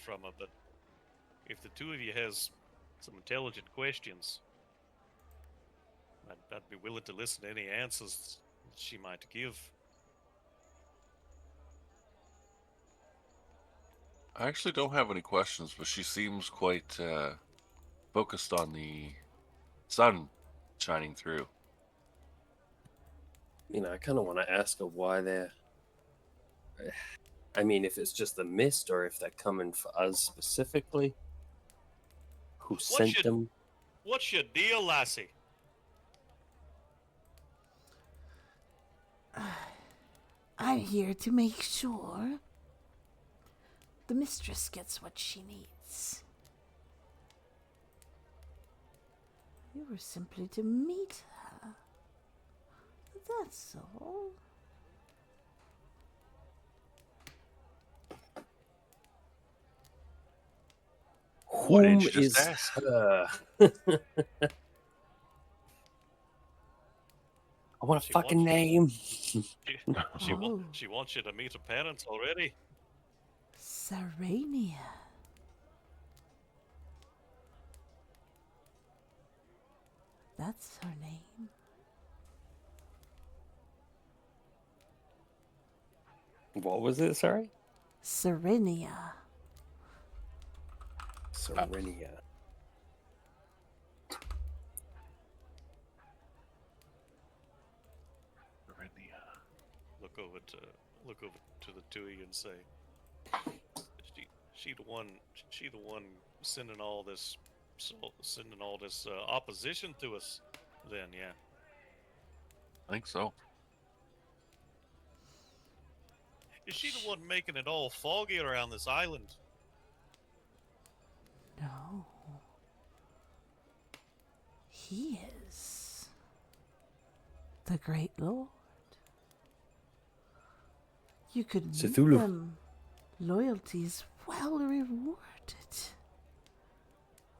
from her, but if the two of you has some intelligent questions, I'd be willing to listen to any answers she might give. I actually don't have any questions, but she seems quite focused on the sun shining through. I kind of want to ask her why they're. I mean, if it's just the mist or if they're coming for us specifically. Who sent them? What's your deal, lassie? I'm here to make sure the mistress gets what she needs. You were simply to meet her. That's all. Why didn't Whom you just is ask? her? I want a fucking name. She wants you to meet her parents already. Serenia. That's her name. What was it, sorry? Serenia. Serenia. Look over to the two of you and say, she the one sending all this opposition to us. Then yeah. I think so. Is she the one making it all foggy around this island? No. He is the Great Lord. You could meet Cthulhu. them. Loyalty is well rewarded.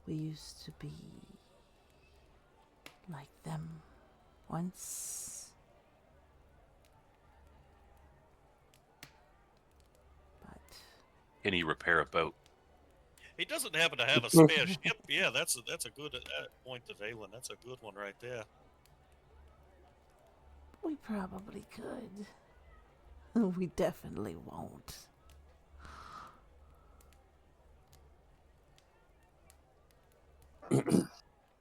We used to be like them once. But Can he repair a boat? He doesn't happen to have a spare ship. Yeah, that's a good point to Valen. That's a good one right there. we probably could. We definitely won't.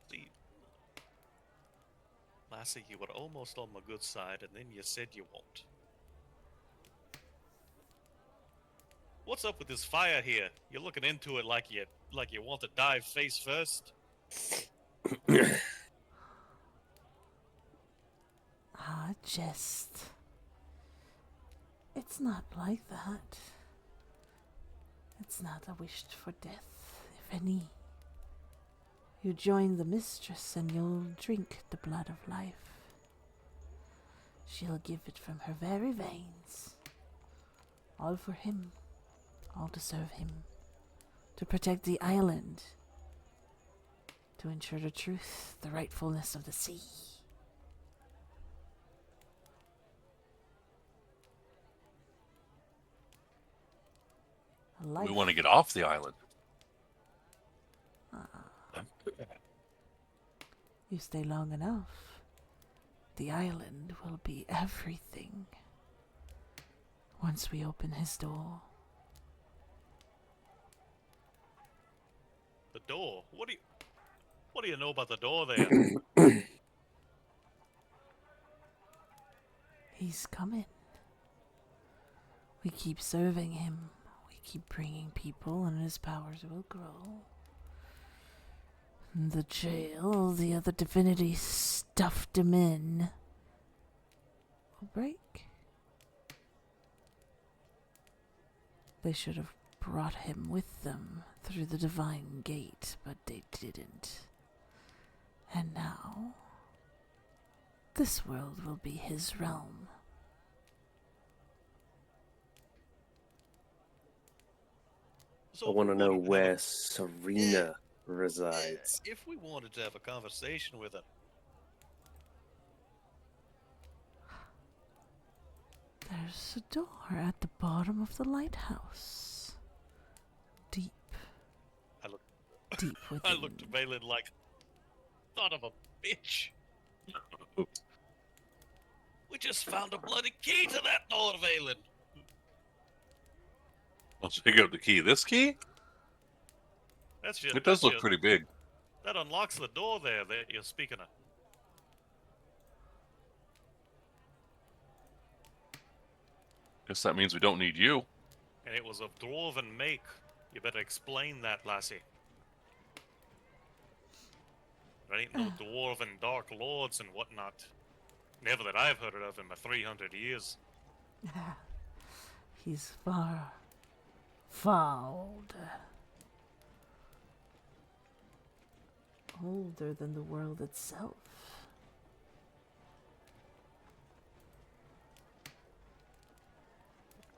See, Lassie, you were almost on my good side, and then you said you won't. What's up with this fire here? You're looking into it like you want to dive face first. Just... It's not like that. It's not a wished for death, if any. You join the mistress and you'll drink the blood of life. She'll give it from her very veins. All for him. All to serve him. To protect the island. To ensure the truth, the rightfulness of the sea. We want to get off the island. You stay long enough, the island will be everything. Once we open his door. The door? What do you know about the door there? He's coming. We keep serving him. We keep bringing people and his powers will grow. The jail the other divinities stuffed him in will break. They should have brought him with them through the divine gate, but they didn't. And now, this world will be his realm. So I want to know where Serena resides. If we wanted to have a conversation with her. There's a door at the bottom of the lighthouse. Deep deep I within. looked at Valen like, son of a bitch. We just found a bloody key to that door, Valen. Let's pick up the key. This key? That's just, It does look pretty big. that unlocks the door there that you're speaking of. Guess that means we don't need you. And it was of dwarven make. You better explain that, lassie. There ain't no dwarven dark lords and whatnot. Never that I've heard of in my 300 years. He's far, far older. Older than the world itself.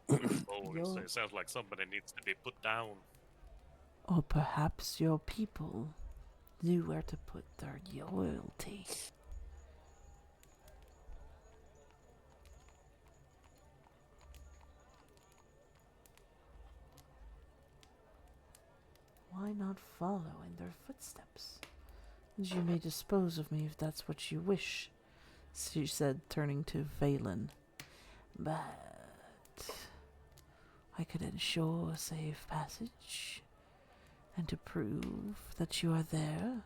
Oh, it sounds like somebody needs to be put down. Or perhaps your people knew where to put their loyalty. Why not follow in their footsteps? And you may dispose of me if that's what you wish, she said, turning to Valen. But I could ensure a safe passage, and to prove that you are there,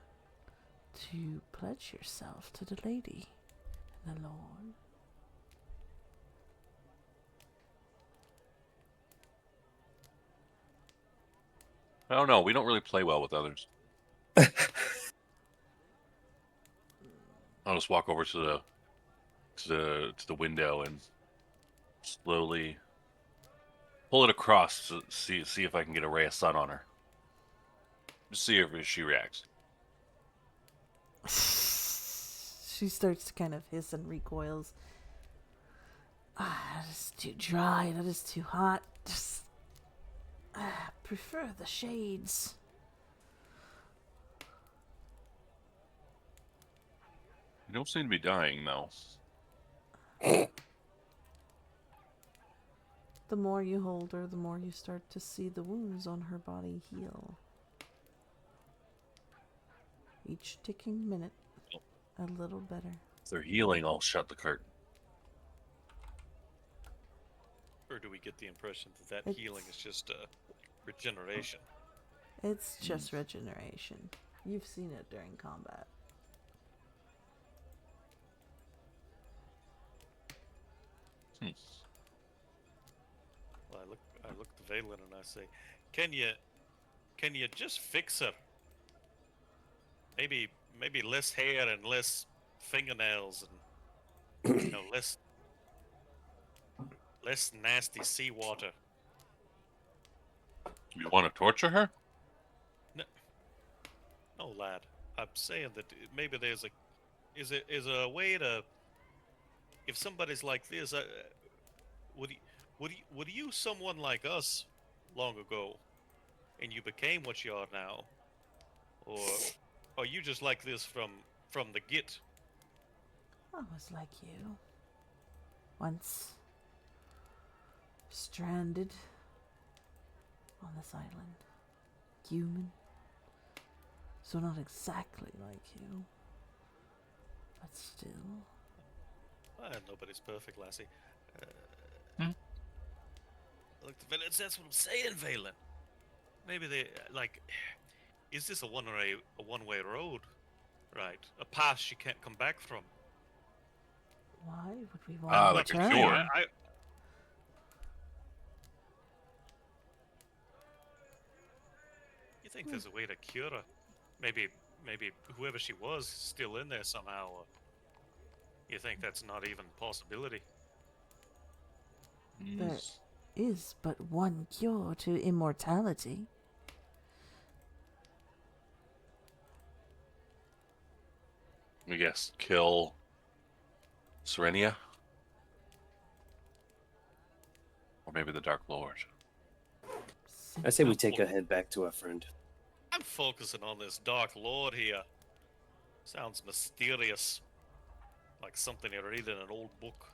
to pledge yourself to the lady and the Lord. I don't know. We don't really play well with others. I'll just walk over to the window and slowly pull it across to see if I can get a ray of sun on her. Just see if she reacts. She starts to kind of hiss and recoils. That is too dry. That is too hot. Just prefer the shades. You don't seem to be dying, though. The more you hold her, the more you start to see the wounds on her body heal. Each ticking minute, a little better. If they're healing, I'll shut the curtain. Or do we get the impression that that healing is just regeneration? It's just regeneration. You've seen it during combat. Well, I look to Valen and I say, can you just fix her? Maybe less hair and less fingernails and less nasty seawater. You want to torture her? No, lad. I'm saying that maybe there's is a way to, if somebody's like this, would you someone like us long ago, and you became what you are now, or are you just like this from the get? I was like you. Once stranded on this island. Human. So not exactly like you. But still. Nobody's perfect, lassie. Look, that's what I'm saying, Valen. Maybe they is this a one-way road? Right, a path she can't come back from. Why would we want to like a return? cure. You think there's a way to cure her? Maybe whoever she was is still in there somehow. Or you think that's not even a possibility? There is but one cure to immortality. I guess kill Serenia? Or maybe the Dark Lord. I say we take a head back to our friend. I'm focusing on this Dark Lord here. Sounds mysterious. Like something you read in an old book.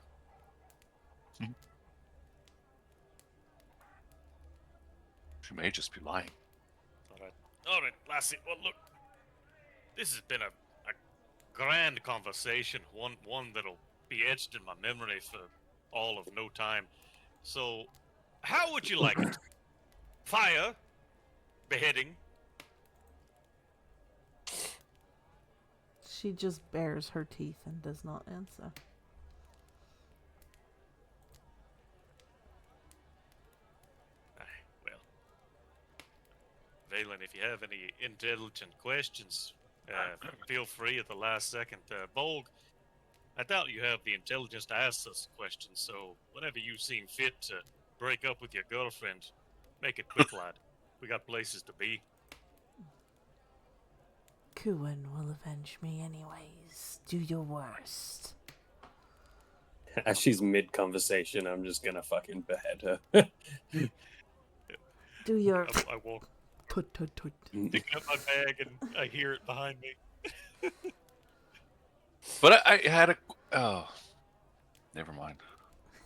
She may just be lying. Alright. All right, lassie. Well, look, this has been a grand conversation. One that'll be etched in my memory for all of no time. So, how would you like it? Fire, beheading. She just bares her teeth and does not answer. Well, Valen, if you have any intelligent questions, feel free at the last second. Bolg, I doubt you have the intelligence to ask us questions, so whenever you seem fit to break up with your girlfriend, make it quick, lad. We got places to be. Kuin will avenge me anyways. Do your worst. As she's mid conversation, I'm just gonna fucking behead her. Do your I walk, tut tut tut. pick up my bag, and I hear it behind me. But I had a. Oh, never mind.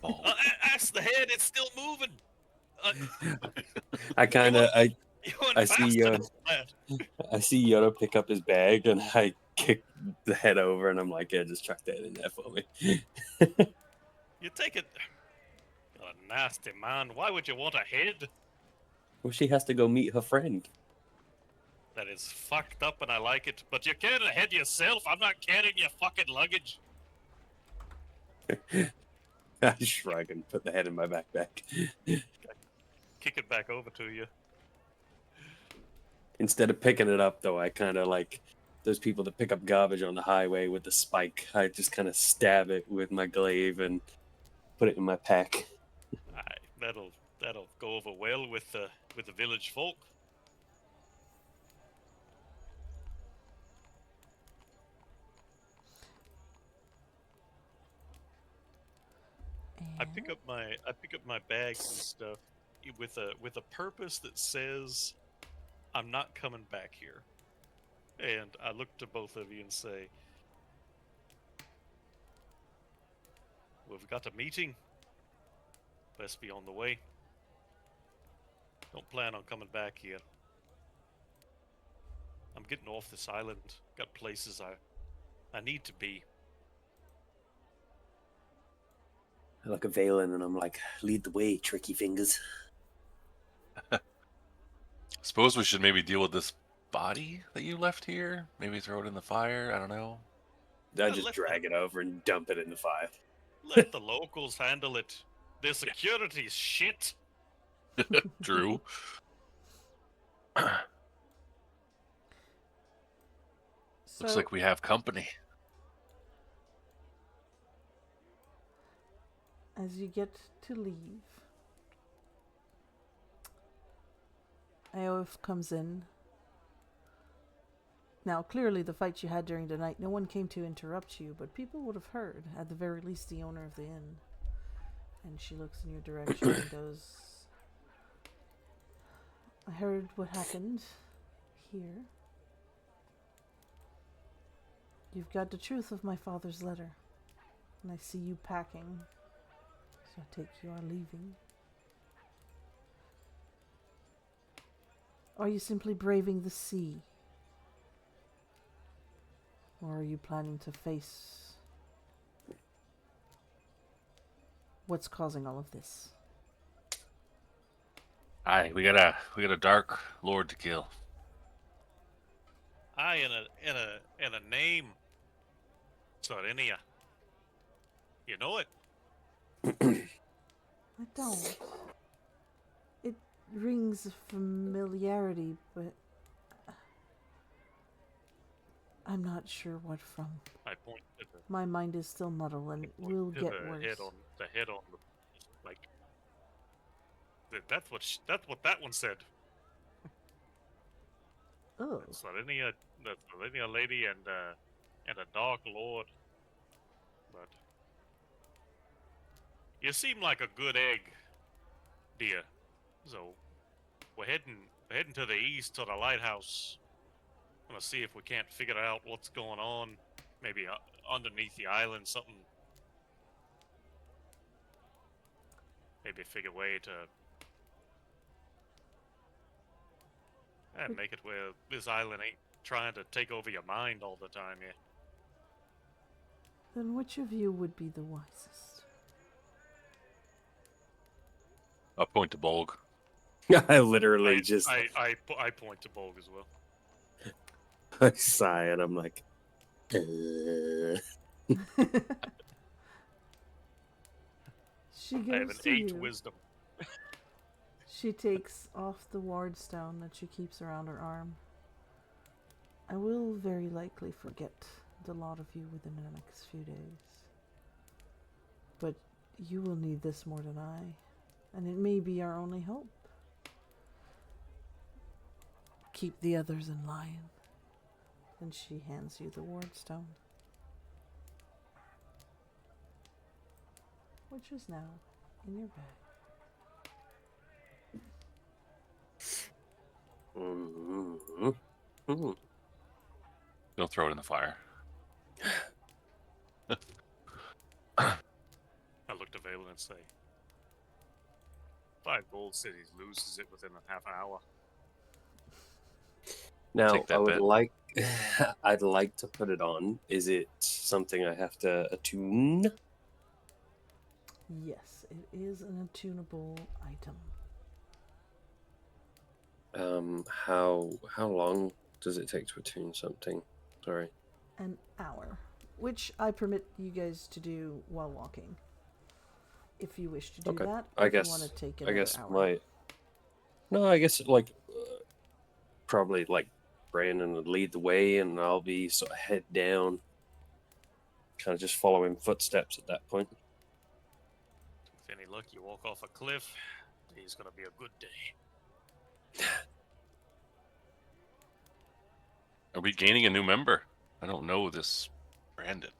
Oh, Ask the head, it's still moving. I kind of You went I see faster than that. I see Yoda pick up his bag and I kick the head over and I'm like, yeah, just chuck that in there for me. You take it. You're a nasty man. Why would you want a head? Well, she has to go meet her friend. That is fucked up and I like it. But you carry a head yourself. I'm not carrying your fucking luggage. I shrug and put the head in my backpack. Kick it back over to you. Instead of picking it up, though, I kind of like those people that pick up garbage on the highway with the spike. I just kind of stab it with my glaive and put it in my pack. Aye, that'll go over well with the village folk. I pick up my bags and stuff with a purpose that says I'm not coming back here. And I look to both of you and say, we've got a meeting. Best be on the way. Don't plan on coming back here. I'm getting off this island. Got places I need to be. I look at Valen and I'm like, lead the way, tricky fingers. suppose we should maybe deal with this body that you left here. Maybe throw it in the fire. I don't know. I just drag it over and dump it in the fire. Let the locals handle it. Their security's shit. Drew. Looks like we have company. As you get to leave, Aof comes in. Now, clearly the fight you had during the night, no one came to interrupt you, but people would have heard, at the very least the owner of the inn. And she looks in your direction and goes, I heard what happened here. You've got the truth of my father's letter, and I see you packing. So I take you are leaving. Are you simply braving the sea? Or are you planning to face what's causing all of this? Aye, we got a dark lord to kill. Aye, and a name. Sarenia. You know it? I don't. It rings a familiarity, but I'm not sure what from. I point to My mind is still muddled and will get worse. the head on the like. That's what that one said. Oh, Sarenia, the Sarenia lady and a dark lord. But you seem like a good egg, dear. So we're heading to the east to the lighthouse. Gonna see if we can't figure out what's going on. Maybe underneath the island, something. Maybe figure a way to And make it where this island ain't trying to take over your mind all the time, yeah. Then which of you would be the wisest? I'll point to Bolg. I literally just I point to Bolg as well. I sigh and I'm like, She I have goes an to 8 you. wisdom. She takes off the ward stone that she keeps around her arm. I will very likely forget the lot of you within the next few days. But you will need this more than I, and it may be our only hope. Keep the others in line. And she hands you the ward stone, which is now in your bag. Don't throw it in the fire. I look to Valen and say, 5 gold cities loses it within a half hour. now Take that I would bet. like I'd like to put it on. Is it something I have to attune? Yes, it is an attunable item. How long does it take to attune something? Sorry. An hour, which I permit you guys to do while walking. If you wish to do Okay. that, I if guess you want to take I another guess hour. I guess like probably like Brandon would lead the way and I'll be sort of head down, kind of just following footsteps at that point. With any luck, you walk off a cliff. Today's gonna be a good day. Are we gaining a new member? I don't know this Brandon.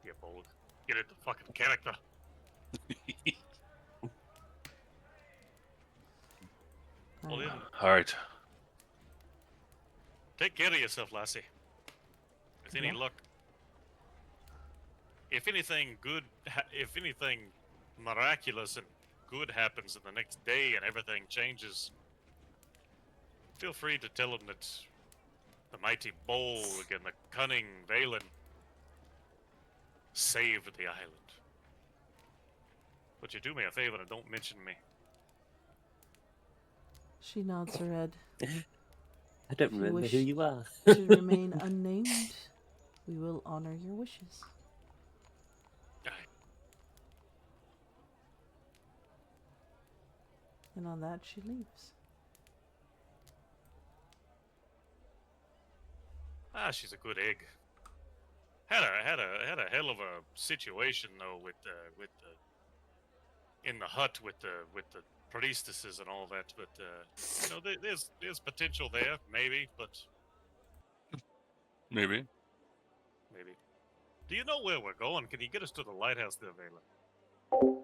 Yeah, Bolg. Get into fucking character. Well, then, All right. take care of yourself, lassie. With any Yeah. luck, if anything if anything miraculous and good happens in the next day and everything changes, feel free to tell him that the mighty Bolg and the cunning Valen saved the island. But you do me a favor and don't mention me. She nods her head. I don't If you remember wish who you are. to remain unnamed, we will honor your wishes. Aye. And on that, she leaves. She's a good egg. Had a hell of a situation though with in the hut with the priestesses and all that. But you know, there's potential there, maybe, but Maybe. maybe. Do you know where we're going? Can you get us to the lighthouse there, Valen?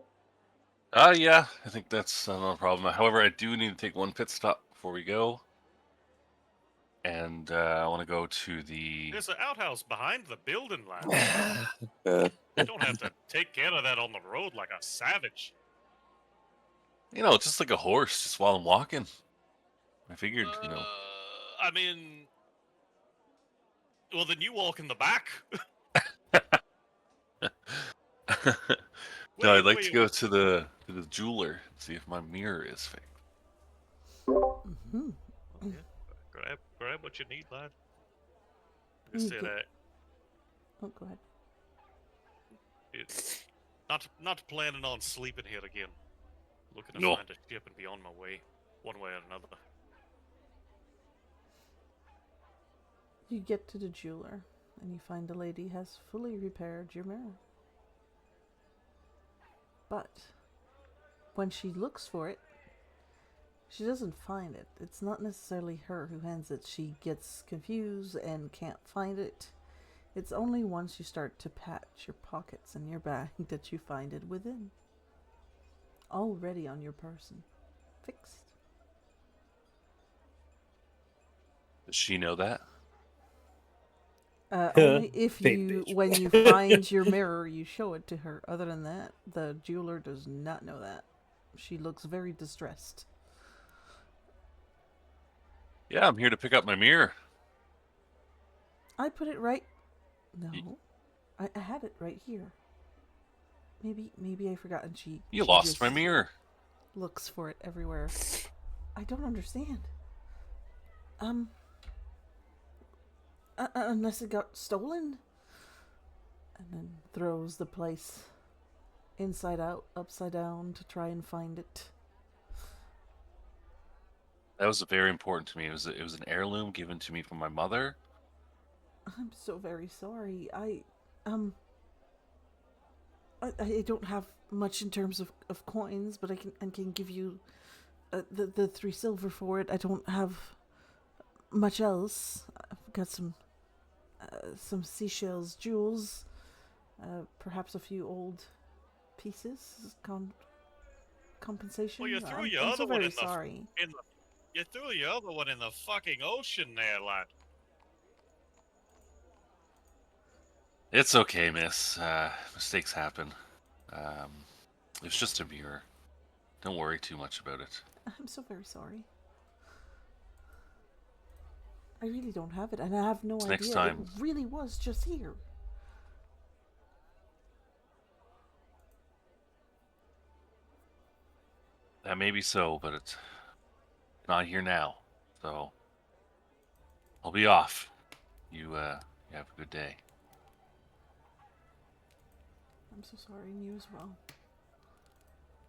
Yeah, I think that's not a problem. However, I do need to take one pit stop before we go. And I want to go to the... There's an outhouse behind the building, lad. You don't have to take care of that on the road like a savage. You know, just like a horse, just while I'm walking. I figured, you know. I mean, well, then you walk in the back. No, I'd like to go to the jeweler and see if my mirror is fake. Mm-hmm. Yeah, grab what you need, lad. You Just said, get- Oh, go ahead. not planning on sleeping here again. Looking to No. find a ship and be on my way, one way or another. You get to the jeweler, and you find the lady has fully repaired your mirror. But when she looks for it, she doesn't find it. It's not necessarily her who hands it. She gets confused and can't find it. It's only once you start to patch your pockets and your bag that you find it within. Already on your person. Fixed. Does she know that? Only if Big you, bitch. when you find your mirror, you show it to her. Other than that, the jeweler does not know that. She looks very distressed. Yeah, I'm here to pick up my mirror. I put it right. Y- No, I had it right here. Maybe I forgot, and You she lost just my mirror. looks for it everywhere. I don't understand. Unless it got stolen, and then throws the place inside out, upside down to try and find it. That was very important to me. It was an heirloom given to me from my mother. I'm so very sorry. Um I don't have much in terms of coins, but I can give you the 3 silver for it. I don't have much else. I've got some seashells, jewels, perhaps a few old pieces. Compensation. Well, you threw your I'm other so one very in the sorry. you threw your other one in the fucking ocean there, lad. It's okay, miss. Mistakes happen. Um, it was just a mirror. Don't worry too much about it. I'm so very sorry. I really don't have it, and I have no Next idea. It time. really was just here. That may be so, but it's not here now. So I'll be off. You have a good day. I'm so sorry, and you as well.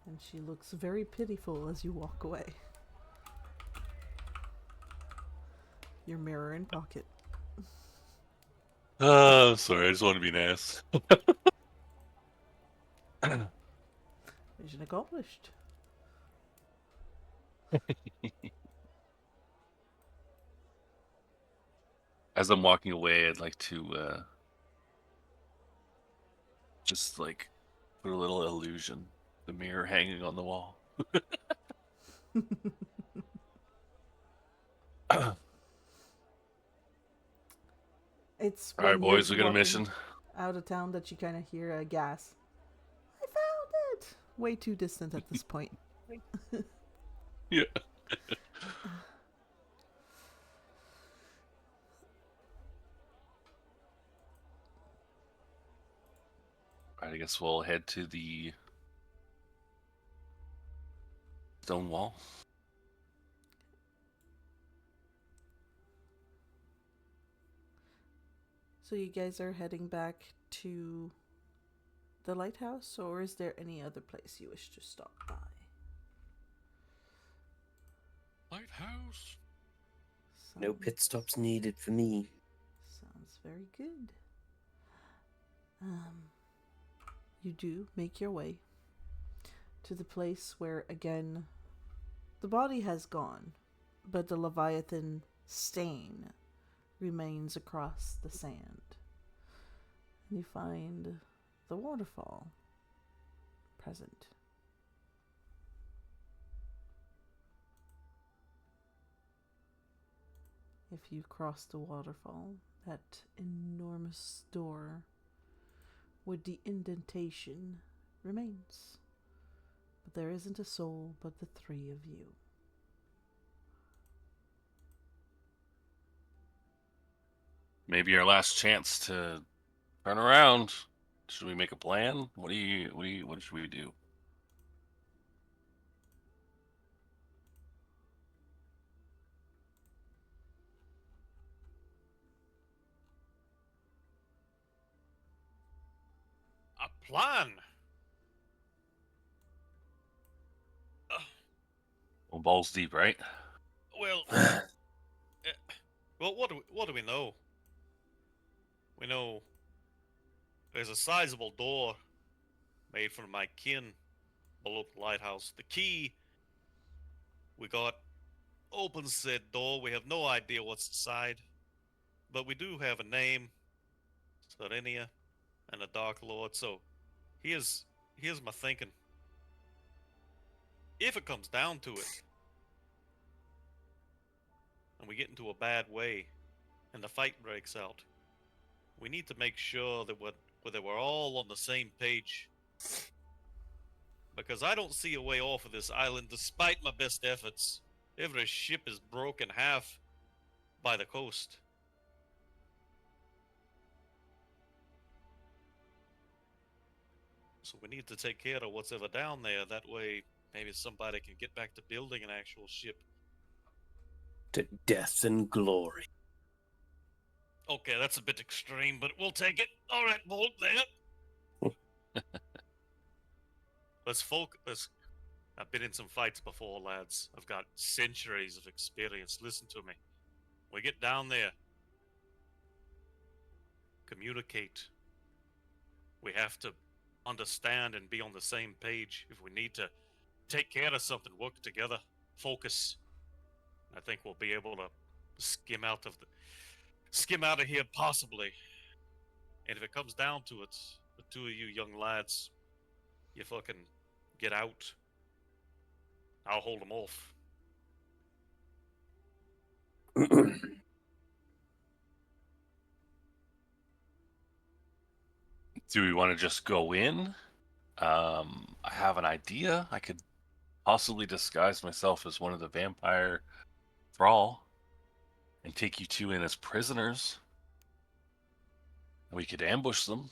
And she looks very pitiful as you walk away. Your mirror in pocket. Sorry, I just want to be nice. Mission accomplished. As I'm walking away, I'd like to just like put a little illusion. The mirror hanging on the wall. It's All right, when you're boys, we got a walking mission. out of town that you kind of hear a gas. I found it! Way too distant at this point. Yeah. All right, I guess we'll head to the stone wall. So you guys are heading back to the lighthouse, or is there any other place you wish to stop by? Lighthouse. No pit stops needed for me. Sounds very good. You do make your way to the place where, again, the body has gone, but the Leviathan stain remains across the sand. And you find the waterfall present. If you cross the waterfall, that enormous door with the indentation remains. But there isn't a soul but the 3 of you. Maybe our last chance to turn around. Should we make a plan? What should we do? A plan? Well, balls deep, right? Well, well, what do we know? We know there's a sizable door made from my kin below the lighthouse. The key we got opens said door. We have no idea what's inside, but we do have a name, Serenia, and a Dark Lord. So here's my thinking. If it comes down to it, and we get into a bad way, and the fight breaks out, we need to make sure that we're all on the same page. Because I don't see a way off of this island despite my best efforts. Every ship is broken half by the coast. So we need to take care of what's ever down there. That way, maybe somebody can get back to building an actual ship. To death and glory. Okay, that's a bit extreme, but we'll take it. All right, Bolt, there. Let's focus. I've been in some fights before, lads. I've got centuries of experience. Listen to me. We get down there. Communicate. We have to understand and be on the same page. If we need to take care of something, work together, focus. I think we'll be able to skim out of here possibly. And if it comes down to it, the two of you young lads, you fucking get out. I'll hold them off. Do we want to just go in? I have an idea. I could possibly disguise myself as one of the vampire thrall and take you two in as prisoners. We could ambush them,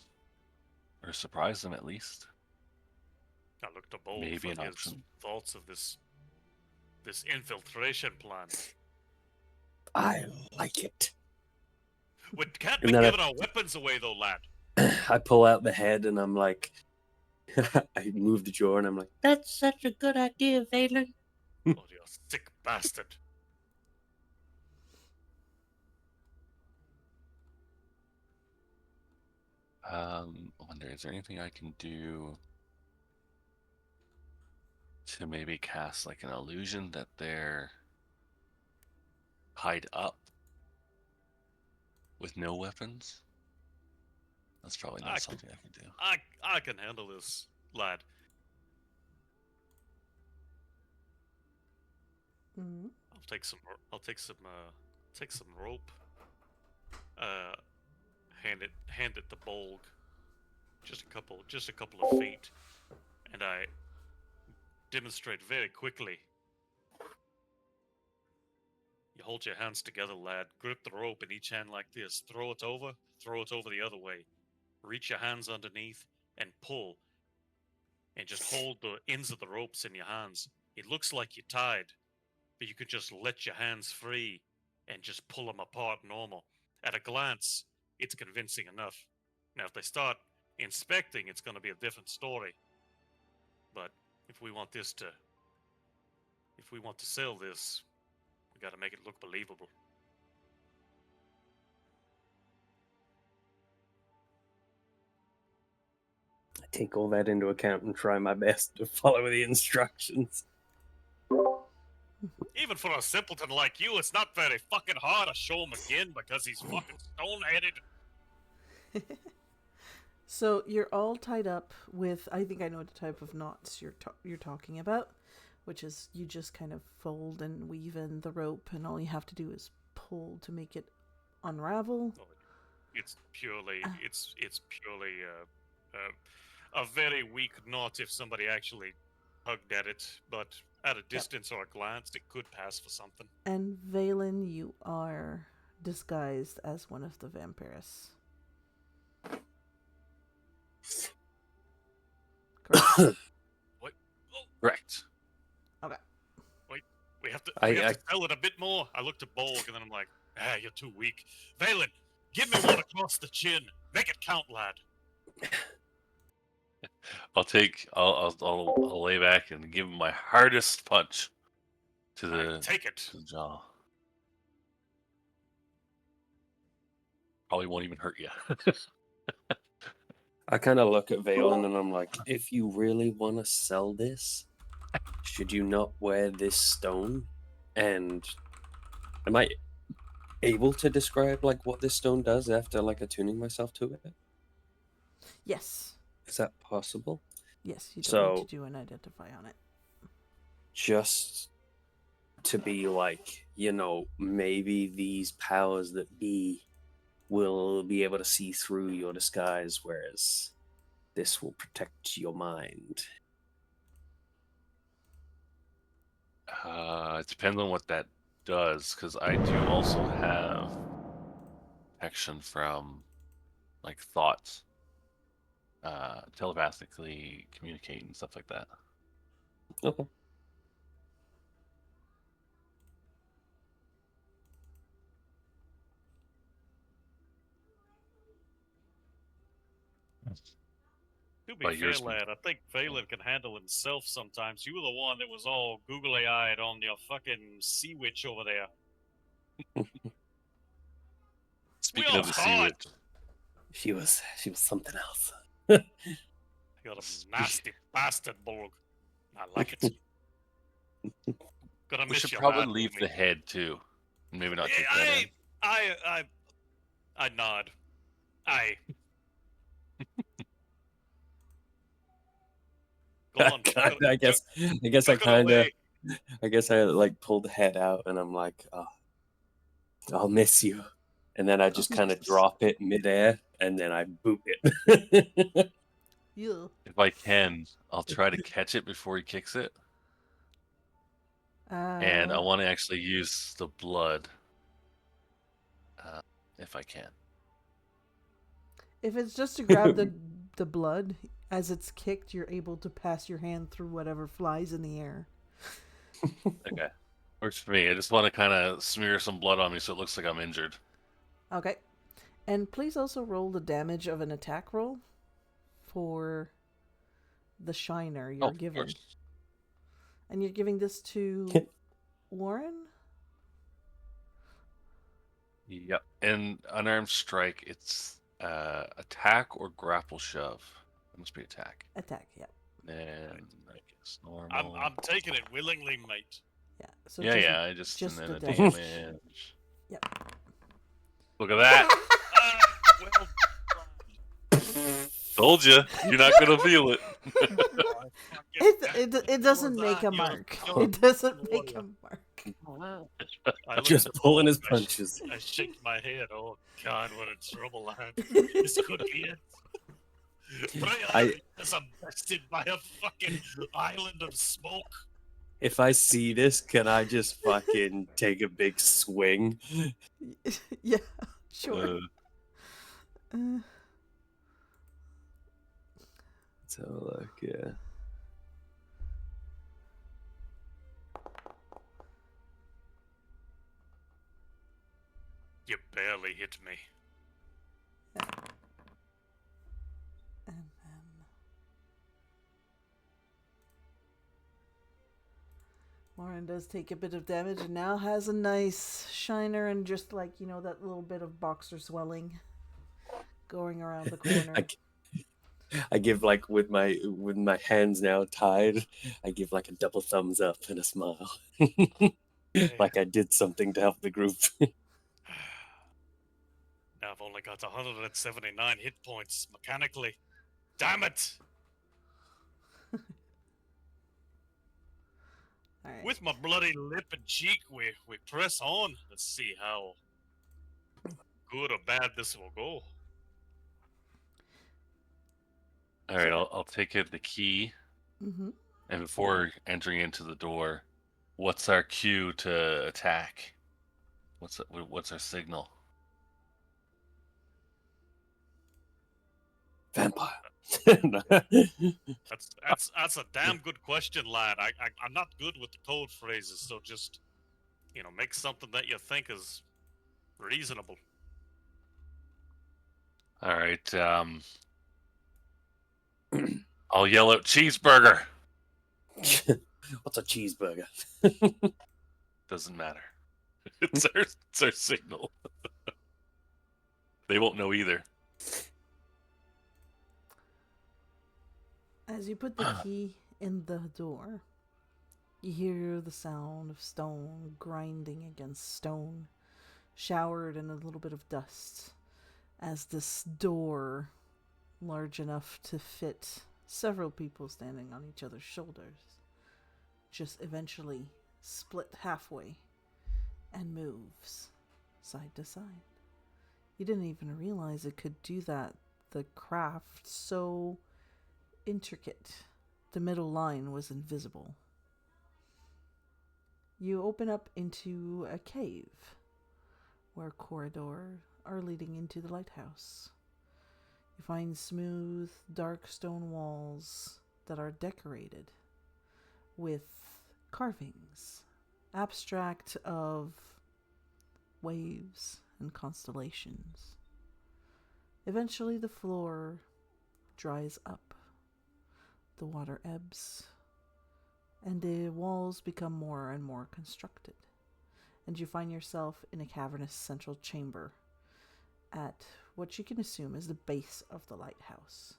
or surprise them at least. I look to Bold Maybe for an his option. thoughts of this infiltration plan. I like it. We can't And be then giving our weapons away, though, lad. I pull out the head and I'm like, I move the drawer and I'm like, that's such a good idea, Valen. Oh, you sick bastard. I wonder, is there anything I can do to maybe cast like an illusion that they're tied up with no weapons? That's probably not something I can do. I can handle this, lad. Mm-hmm. I'll take some rope. Hand it to Bolg. Just a couple of feet, and I demonstrate very quickly. You hold your hands together, lad. Grip the rope in each hand like this. Throw it over the other way. Reach your hands underneath and pull. And just hold the ends of the ropes in your hands. It looks like you're tied, but you could just let your hands free and just pull them apart normal. At a glance, it's convincing enough. Now, if they start inspecting, it's going to be a different story. But if we want to sell this, we got to make it look believable. I take all that into account and try my best to follow the instructions. Even for a simpleton like you, it's not very fucking hard to show him again because he's fucking stone-headed. So you're all tied up with, I think I know the type of knots you're talking about, which is you just kind of fold and weave in the rope, and all you have to do is pull to make it unravel. It's purely a very weak knot if somebody actually tugged at it, but at a distance or a glance, it could pass for something. And Valen, you are disguised as one of the vampires. Correct. What? Oh, Correct. Okay. wait, we have to sell it a bit more. I looked at Bolg and then I'm like, you're too weak. Valen, give me one across the chin. Make it count, lad. I'll lay back and give him my hardest punch to the Take it. to the jaw. Probably won't even hurt you. I kind of look at Valen and I'm like, if you really want to sell this, should you not wear this stone? And am I able to describe like what this stone does after like attuning myself to it? Yes. Is that possible? Yes, you don't need to do an identify on it. Just to be like, maybe these powers that be will be able to see through your disguise, whereas this will protect your mind. It depends on what that does, because I do also have protection from like thoughts, telepathically communicate and stuff like that. Okay. To be But fair, yours- lad, I think Phelan can handle himself sometimes. You were the one that was all googly-eyed on your fucking sea witch over there. Speaking We of the all sea saw witch, She was something else. You're a nasty bastard, Borg. I like it. Gonna we miss should you probably bad, leave homie. the head too. Maybe not take Yeah, that in. I nod. Aye. Go on. I guess I tuck it kind of away. I guess I like pulled the head out and I'm like, oh, I'll miss you. And then I just kind of drop it midair and then I boot it. Yeah. If I can, I'll try to catch it before he kicks it. And I want to actually use the blood. If I can. If it's just to grab the blood as it's kicked, you're able to pass your hand through whatever flies in the air. Okay. Works for me. I just want to kind of smear some blood on me so it looks like I'm injured. Okay. And please also roll the damage of an attack roll for the shiner you're Of giving. course. And you're giving this to Warren? Yep. And unarmed strike, it's attack or grapple shove. It must be attack. Attack, yeah. And I guess normal. I'm taking it willingly, mate. Yeah. So yeah, I just and just then the a damage. damage. Yep. Look at that. Well, Told you. You're not gonna feel it. It doesn't make a mark. It doesn't make a mark. I look Just at the pulling his Borg, punches. I shake my head. Oh God, what a trouble lad. This could be it. As I'm bested by a fucking island of smoke. If I see this, can I just fucking take a big swing? Yeah, sure. Let's have a look, yeah. You barely hit me. And then Warren does take a bit of damage and now has a nice shiner and just like, that little bit of boxer swelling going around the corner. I give like with my hands now tied, I give like a double thumbs up and a smile. Like I did something to help the group. Now I've only got 179 hit points mechanically. Damn it! All right. With my bloody lip and cheek, we press on. Let's see how good or bad this will go. All right, I'll take it the key. Mm-hmm. And before entering into the door, what's our cue to attack? What's our signal? Vampire. That's a damn good question, lad. I'm not good with the code phrases, so just make something that you think is reasonable. All right, I'll yell out cheeseburger. What's a cheeseburger? Doesn't matter. It's our signal. They won't know either. As you put the key in the door, you hear the sound of stone grinding against stone, showered in a little bit of dust, as this door, large enough to fit several people standing on each other's shoulders, just eventually split halfway and moves side to side. You didn't even realize it could do that. The craft so intricate. The middle line was invisible. You open up into a cave where corridors are leading into the lighthouse. You find smooth, dark stone walls that are decorated with carvings, abstract of waves and constellations. Eventually, the floor dries up, the water ebbs, and the walls become more and more constructed, and you find yourself in a cavernous central chamber at what you can assume is the base of the lighthouse.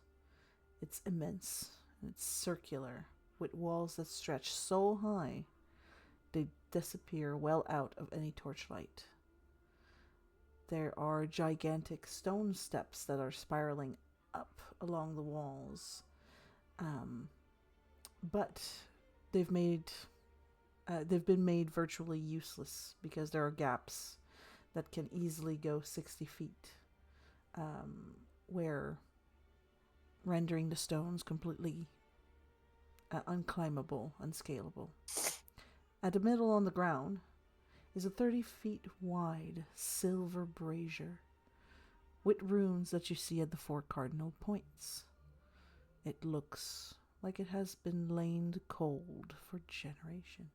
It's immense, and it's circular, with walls that stretch so high they disappear well out of any torchlight. There are gigantic stone steps that are spiraling up along the walls, but they've been made virtually useless because there are gaps that can easily go 60 feet, where rendering the stones completely unclimbable, unscalable. At the middle on the ground is a 30 feet wide silver brazier with runes that you see at the 4 cardinal points. It looks like it has been lain cold for generations.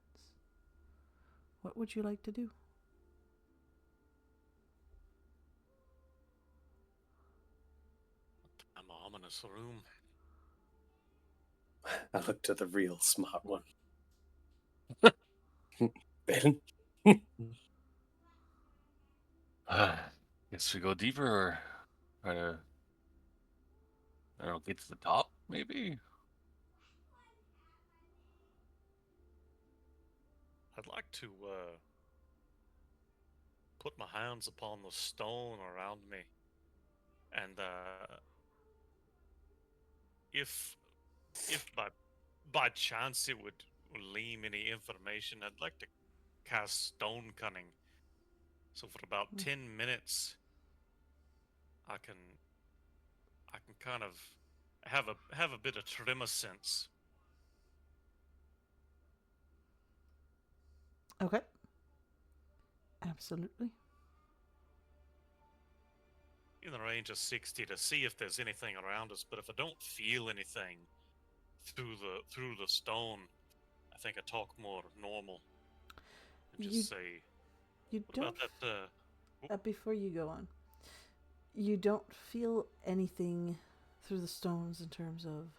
What would you like to do? An ominous room. I look to the real smart one. Ben? Guess we go deeper or try to, I don't know, get to the top, maybe? I'd like to put my hands upon the stone around me, and if by chance it would leam any information, I'd like to cast stone cunning. So for about 10 minutes, I can kind of have a bit of tremor sense. Okay. Absolutely. In the range of 60 to see if there's anything around us, but if I don't feel anything through the stone, I think I talk more normal and just You- say, You what don't. about that Before you go on, you don't feel anything through the stones in terms of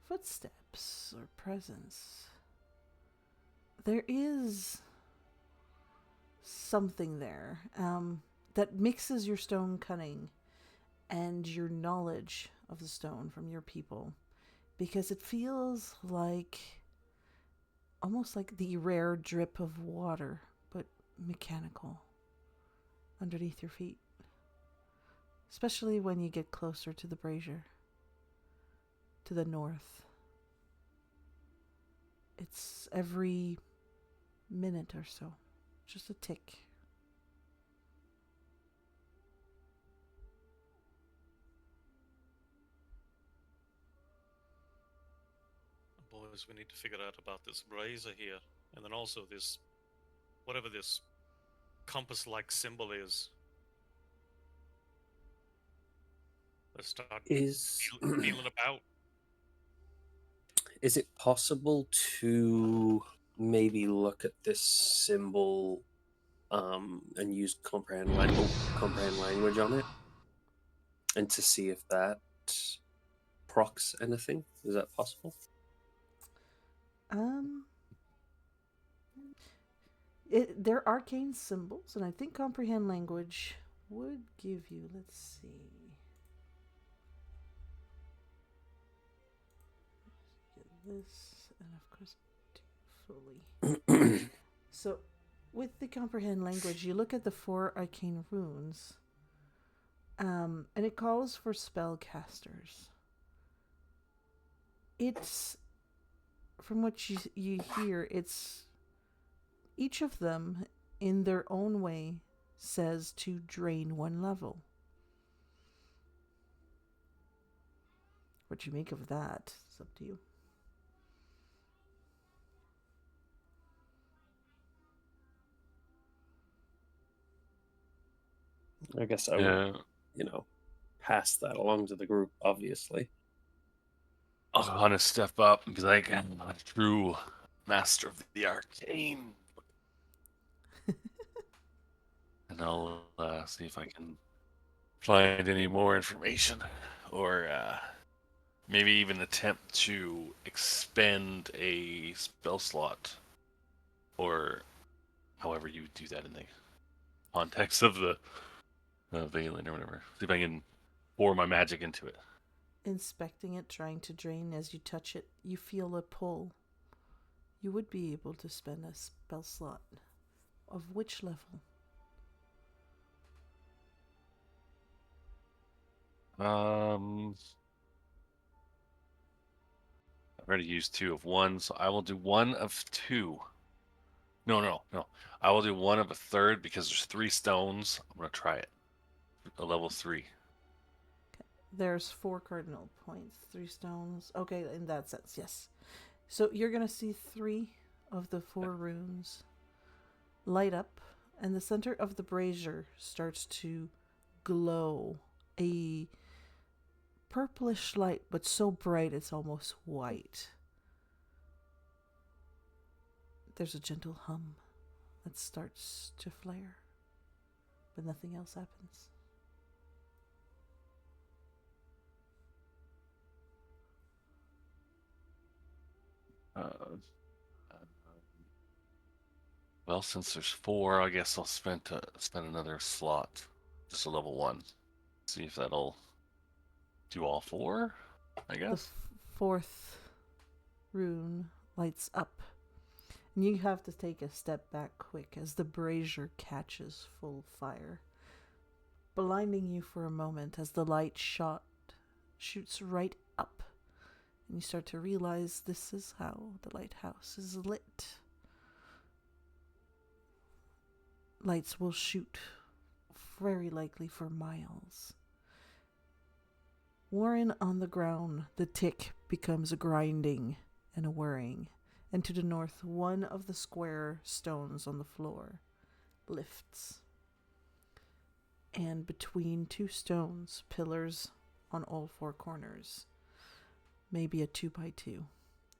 footsteps or presence. There is something there that mixes your stone cunning and your knowledge of the stone from your people, because it feels like almost like the rare drip of water, but mechanical underneath your feet, especially when you get closer to the brazier to the north. It's every minute or so, just a tick. Boys, we need to figure out about this brazier here, and then also this, whatever this compass-like symbol is. Let's start Is feeling about. is it possible to maybe look at this symbol and use comprehend language on it, and to see if that procs anything? Is that possible? They're arcane symbols, and I think comprehend language would give you. Let's see. Get this, and of course, fully. So, with the comprehend language, you look at the 4 arcane runes, and it calls for spellcasters. It's, from what you hear, it's each of them in their own way says to drain 1 level. What you make of that is up to you. I guess I Yeah. would, pass that along to the group, obviously. I'll want to step up and be like, I'm a true master of the arcane. And I'll see if I can find any more information or maybe even attempt to expend a spell slot or however you do that in the context of the Valen or whatever. See if I can pour my magic into it. Inspecting it, trying to drain. As you touch it, you feel a pull. You would be able to spend a spell slot. Of which level? I've already used 2 of 1, so I will do 1 of 2. No. I will do 1 of a third because there's 3 stones. I'm gonna try it. A level 3. There's 4 cardinal points, 3 stones. Okay, in that sense, yes. So you're going to see 3 of the 4 runes light up, and the center of the brazier starts to glow. A purplish light, but so bright it's almost white. There's a gentle hum that starts to flare, but nothing else happens. Well, since there's 4, I guess I'll spend another slot, just a level 1. See if that'll do all 4. I guess. The 4th rune lights up, and you have to take a step back quick as the brazier catches full fire, blinding you for a moment as the light shoots right up, and you start to realize this is how the lighthouse is lit. Lights will shoot very likely for miles. Warren on the ground, the tick becomes a grinding and a whirring, and to the north, one of the square stones on the floor lifts. And between 2 stones, pillars on all 4 corners, maybe a 2x2,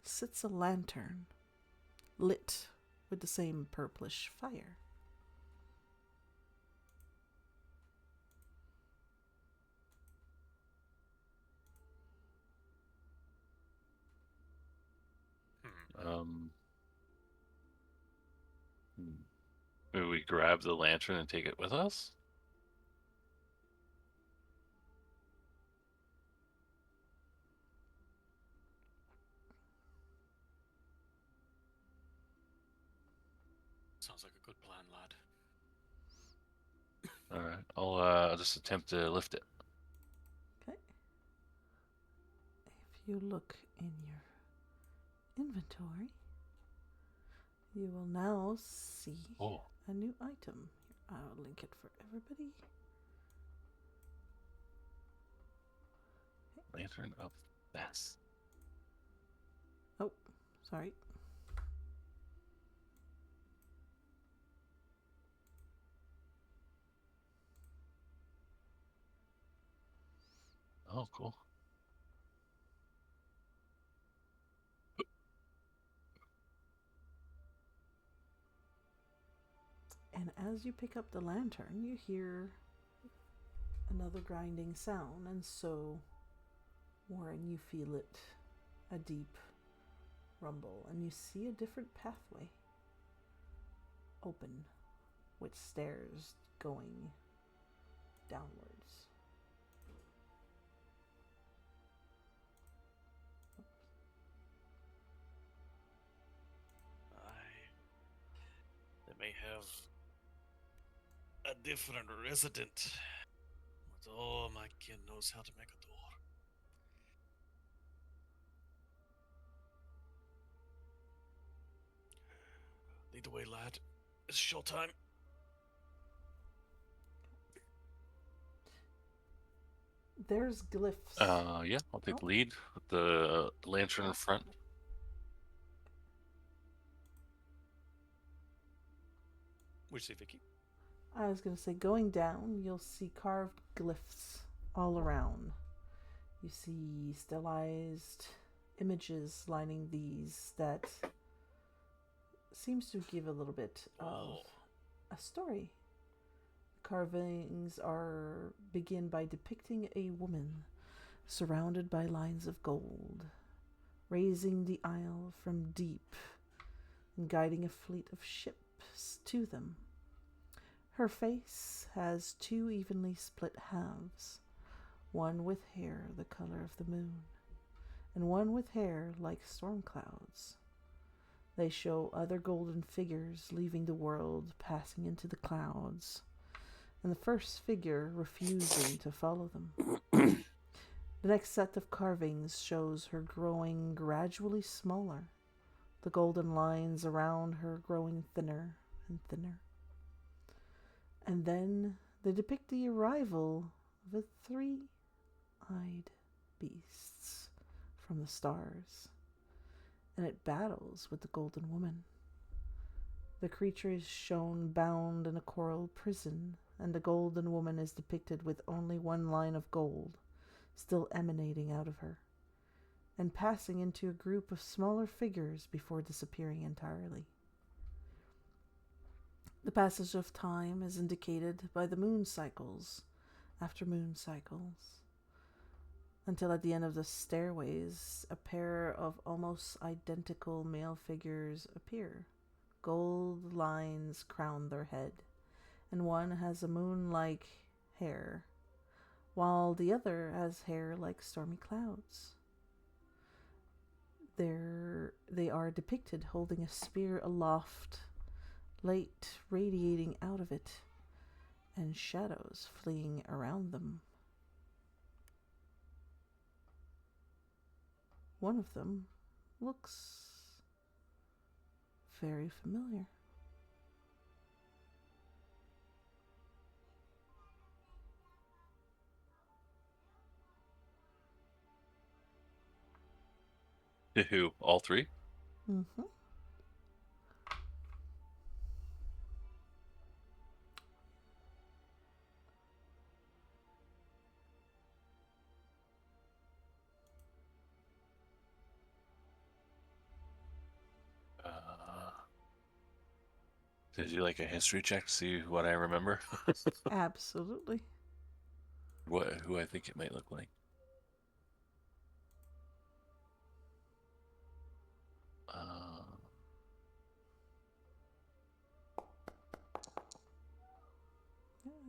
sits a lantern lit with the same purplish fire. Maybe we grab the lantern and take it with us? Sounds like a good plan, lad. Alright, I'll just attempt to lift it. Okay. If you look in your inventory, you will now see a new item. I'll link it for everybody. Lantern of Bess. Oh, sorry. Oh, cool. And as you pick up the lantern, you hear another grinding sound, and so, Warren, you feel it, a deep rumble, and you see a different pathway open with stairs going downwards. They may have a different resident, but oh, my kin knows how to make a door. Lead the way, lad. It's showtime. There's glyphs. Yeah, I'll take the lead with the lantern in front. We see Vicky. I was going to say, going down, you'll see carved glyphs all around. You see stylized images lining these that seems to give a little bit of a story. Carvings begin by depicting a woman surrounded by lines of gold, raising the isle from deep and guiding a fleet of ships to them. Her face has two evenly split halves, one with hair the color of the moon, and one with hair like storm clouds. They show other golden figures leaving the world, passing into the clouds, and the first figure refusing to follow them. The next set of carvings shows her growing gradually smaller, the golden lines around her growing thinner and thinner. And then they depict the arrival of a three-eyed beast from the stars, and it battles with the golden woman. The creature is shown bound in a coral prison, and the golden woman is depicted with only one line of gold still emanating out of her, and passing into a group of smaller figures before disappearing entirely. The passage of time is indicated by the moon cycles after moon cycles, until at the end of the stairways, a pair of almost identical male figures appear. Gold lines crown their head, and one has a moon-like hair, while the other has hair like stormy clouds. They are depicted holding a spear aloft, light radiating out of it, and shadows fleeing around them. One of them looks very familiar. To who? All three? Mm-hmm. Did you like a history check to see what I remember? Absolutely. Who I think it might look like?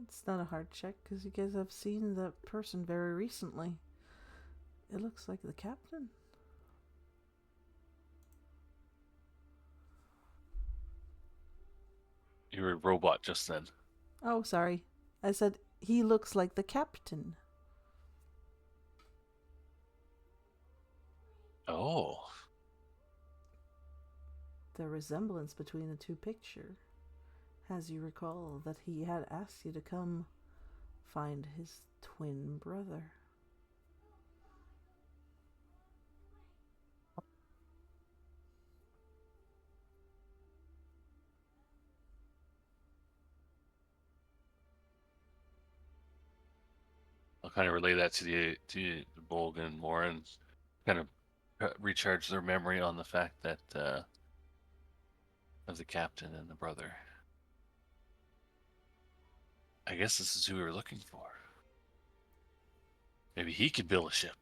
It's not a hard check because you guys have seen that person very recently. It looks like the captain. You were a robot just then. Oh, sorry. I said he looks like the captain. Oh. The resemblance between the two pictures has you recall that he had asked you to come find his twin brother. I'll kind of relay that to the Bolg and Lauren, kind of recharge their memory on the fact that of the captain and the brother. I guess this is who we were looking for. Maybe he could build a ship.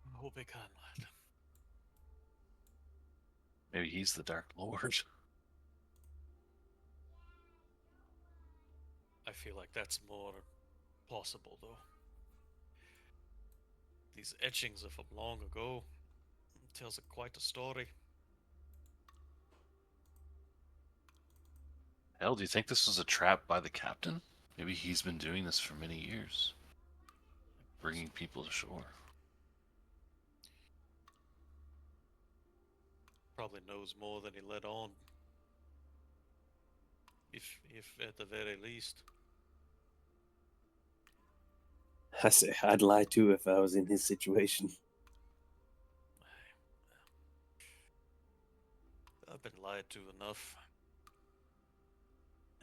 I hope I can, lad. Maybe he's the Dark Lord. I feel like that's more possible, though. These etchings are from long ago. It tells quite a story. Hell, do you think this was a trap by the captain? Maybe he's been doing this for many years. Bringing people to shore. probably knows more than he let on. If at the very least. I say I'd lie too if I was in his situation. I've been lied to enough.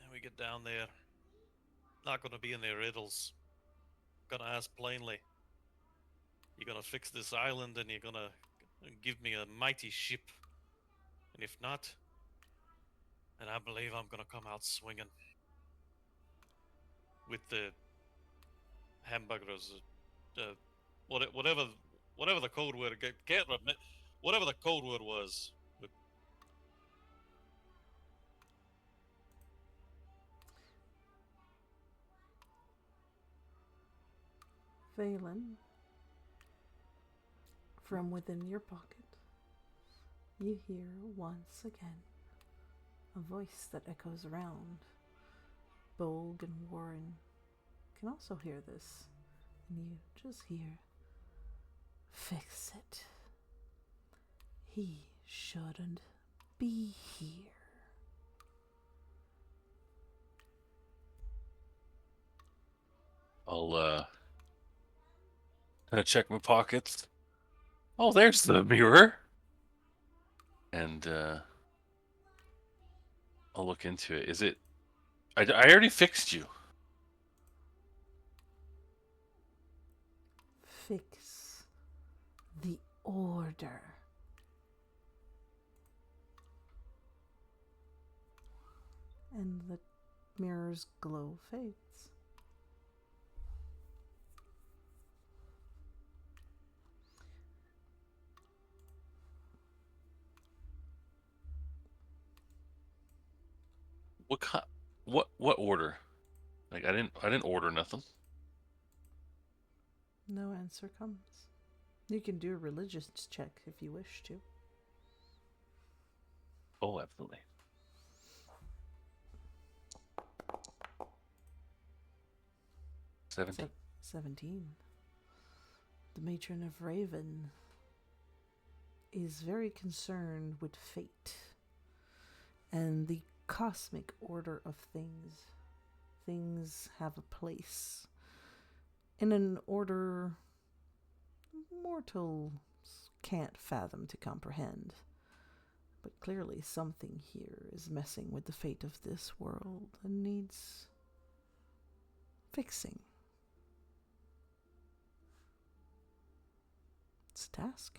And we get down there. Not gonna be in their riddles. Gonna ask plainly. You're gonna fix this island and you're gonna give me a mighty ship. And if not, then I believe I'm gonna come out swinging. With the hamburgers, whatever the code word, can't remember, whatever the code word was. Valen, from within your pocket, you hear once again a voice that echoes around. Bolg and Warren can also hear this, and you just hear, "Fix it. He shouldn't be here." I'll check my pockets. Oh, there's the mirror. And I'll look into it. Is it? I already fixed you. Fix the order. And the mirror's glow fades. What order? Like I didn't order nothing. No answer comes. You can do a religious check if you wish to. Oh, absolutely. 17. 17. The matron of Raven is very concerned with fate and the cosmic order of things. Things have a place in an order mortals can't fathom to comprehend. But clearly something here is messing with the fate of this world and needs fixing. It's a task.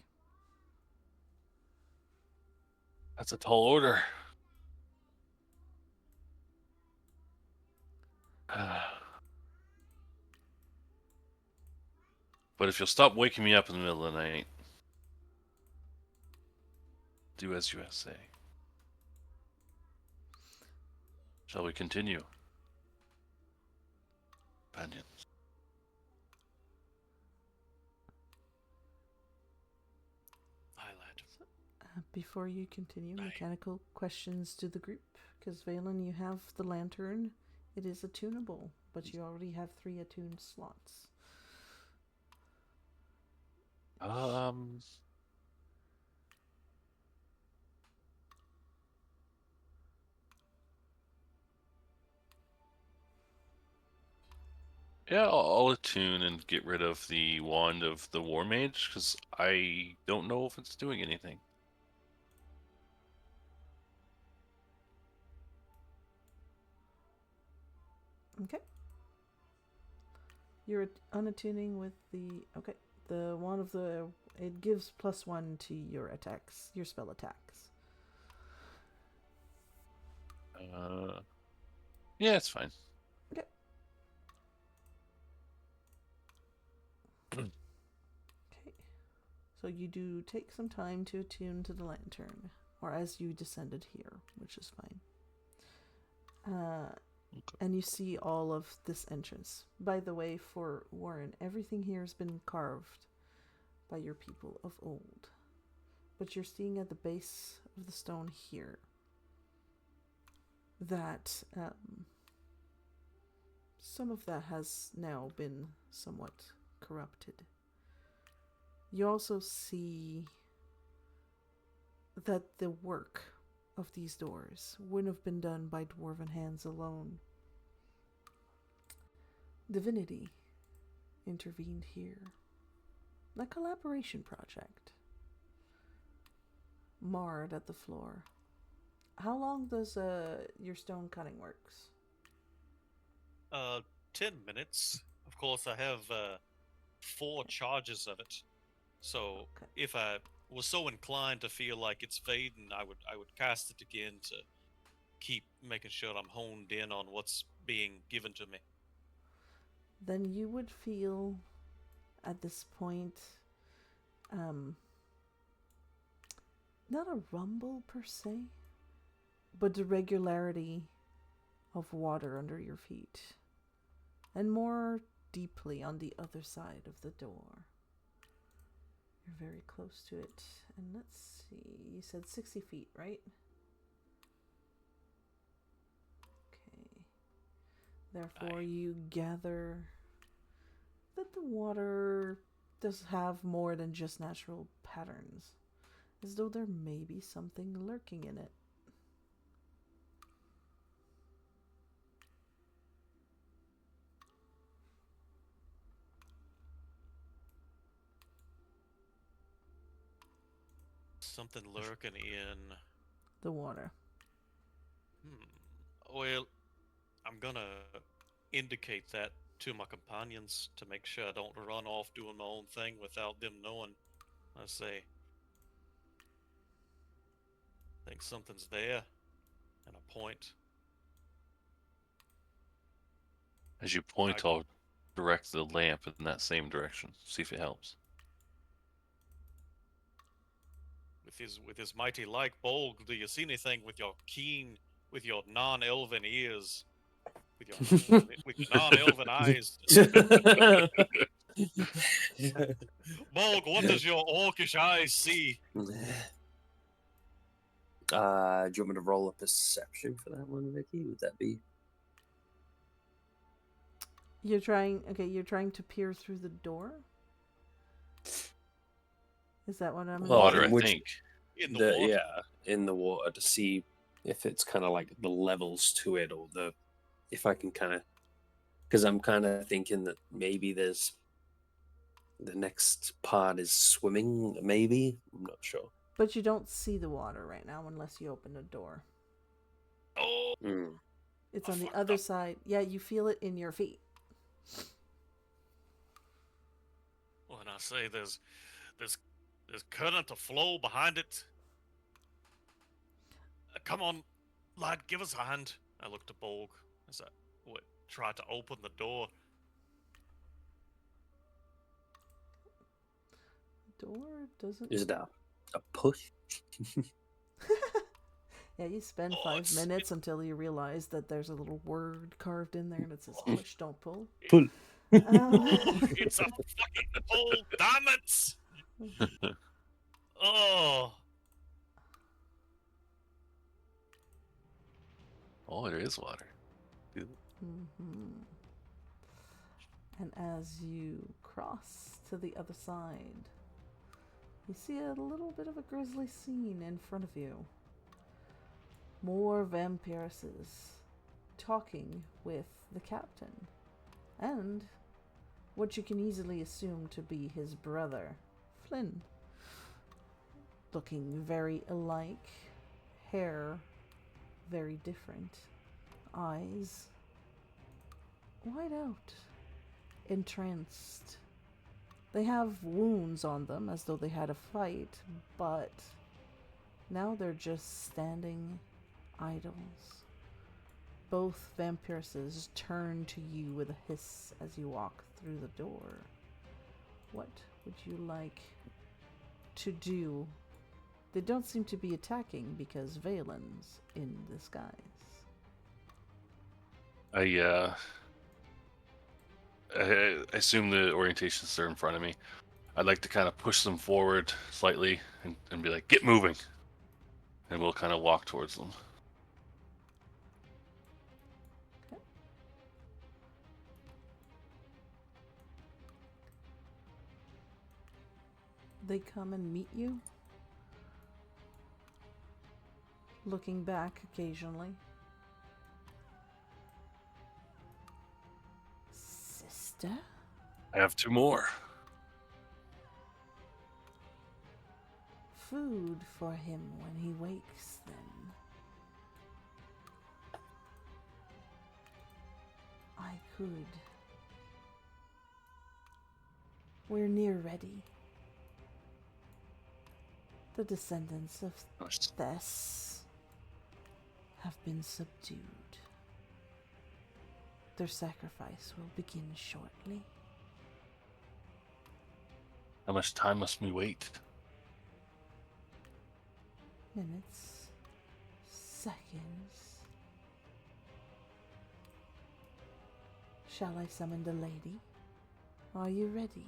That's a tall order. But if you'll stop waking me up in the middle of the night, do as you say. Shall we continue? Companions. Aye, lad. Before you continue, mechanical questions to the group. Because Valen, you have the lantern. It is attunable, but you already have 3 attuned slots. Yeah, I'll attune and get rid of the wand of the war mage because I don't know if it's doing anything. Okay. You're unattuning with the... Okay. The one of the... It gives +1 to your attacks. Your spell attacks. Yeah, it's fine. Okay. Okay. So you do take some time to attune to the lantern. Or as you descended here, which is fine. And you see all of this entrance. By the way, for Warren, everything here has been carved by your people of old. But you're seeing at the base of the stone here that some of that has now been somewhat corrupted. You also see that the work of these doors wouldn't have been done by dwarven hands alone. Divinity intervened here. A collaboration project. Marred at the floor. How long does your stone cutting works? 10 minutes. Of course, I have 4 charges of it. So Okay. if I was so inclined to feel like it's fading, I would cast it again to keep making sure I'm honed in on what's being given to me. Then you would feel at this point not a rumble per se, but the regularity of water under your feet, and more deeply on the other side of the door. You're very close to it. And let's see, you said 60 feet, right? Okay. Therefore, you gather that the water does have more than just natural patterns, as though there may be something lurking in it. Something lurking in. The water. Well, I'm gonna indicate that to my companions to make sure I don't run off doing my own thing without them knowing. I say, I think something's there, and I point. As you point, I'll direct the lamp in that same direction. See if it helps. With his mighty like Bolg, do you see anything with your non-elven ears, with your non-elven eyes? Bolg, what does your orcish eyes see? Do you want me to roll a perception for that one, Vicky? Would that be? You're trying to peer through the door? Is that what I'm Water, I in which- think. In the water. Yeah, in the water to see if it's kind of like the levels to it, or if I can kind of, because I'm kind of thinking that maybe there's the next part is swimming. Maybe I'm not sure. But you don't see the water right now unless you open the door. Oh, It's I on the fucked other up. side. Yeah, you feel it in your feet. when I say there's current of flow behind it. Come on, lad, give us a hand. I look to Bolg as I try to open the door. Door doesn't. Is that a push? Yeah, you spend Oh, 5 it's- minutes until you realize that there's a little word carved in there and it says push, don't pull. Pull. It's a fucking pull, damn it! Oh, Oh, there is water. Mm-hmm. And as you cross to the other side, you see a little bit of a grisly scene in front of you. More vampiresses talking with the captain, and what you can easily assume to be his brother, Flynn. Looking very alike, hair very different, eyes wide out, entranced. They have wounds on them as though they had a fight, but now they're just standing idols. Both vampiresses turn to you with a hiss as you walk through the door. What would you like to do? They don't seem to be attacking because Valen's in disguise. I assume the orientations are in front of me. I'd like to kind of push them forward slightly and be like, get moving. And we'll kind of walk towards them. Okay. They come and meet you. looking back occasionally. Sister? I have 2 more. Food for him when he wakes, then. I could. We're near ready. The descendants of Thes have been subdued. Their sacrifice will begin shortly. How much time must we wait? Minutes, seconds. Shall I summon the lady? Are you ready?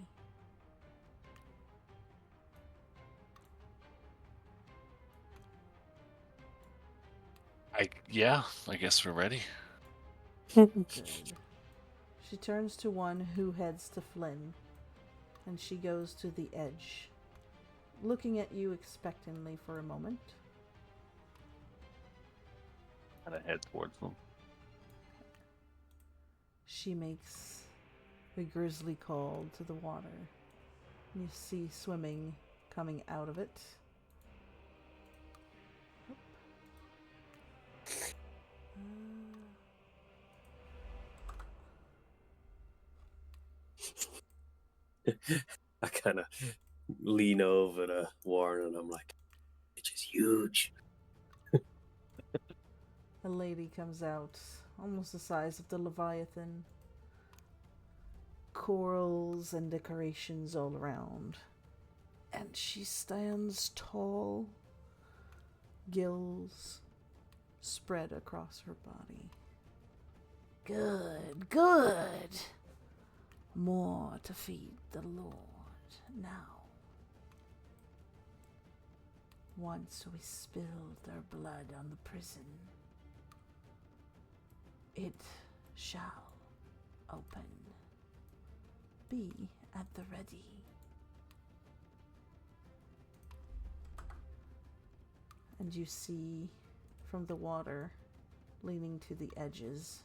Yeah, I guess we're ready. Good. She turns to one who heads to Flynn, and she goes to the edge, looking at you expectantly for a moment. And I head towards them. She makes a grisly call to the water. You see swimming coming out of it. I kind of lean over to Warren and I'm like, "Bitch is huge." A lady comes out, almost the size of the Leviathan. Corals and decorations all around. And she stands tall, gills spread across her body. Good, good. More to feed the Lord now. Once we spilled our blood on the prison, it shall open. Be at the ready. And you see from the water, leaning to the edges,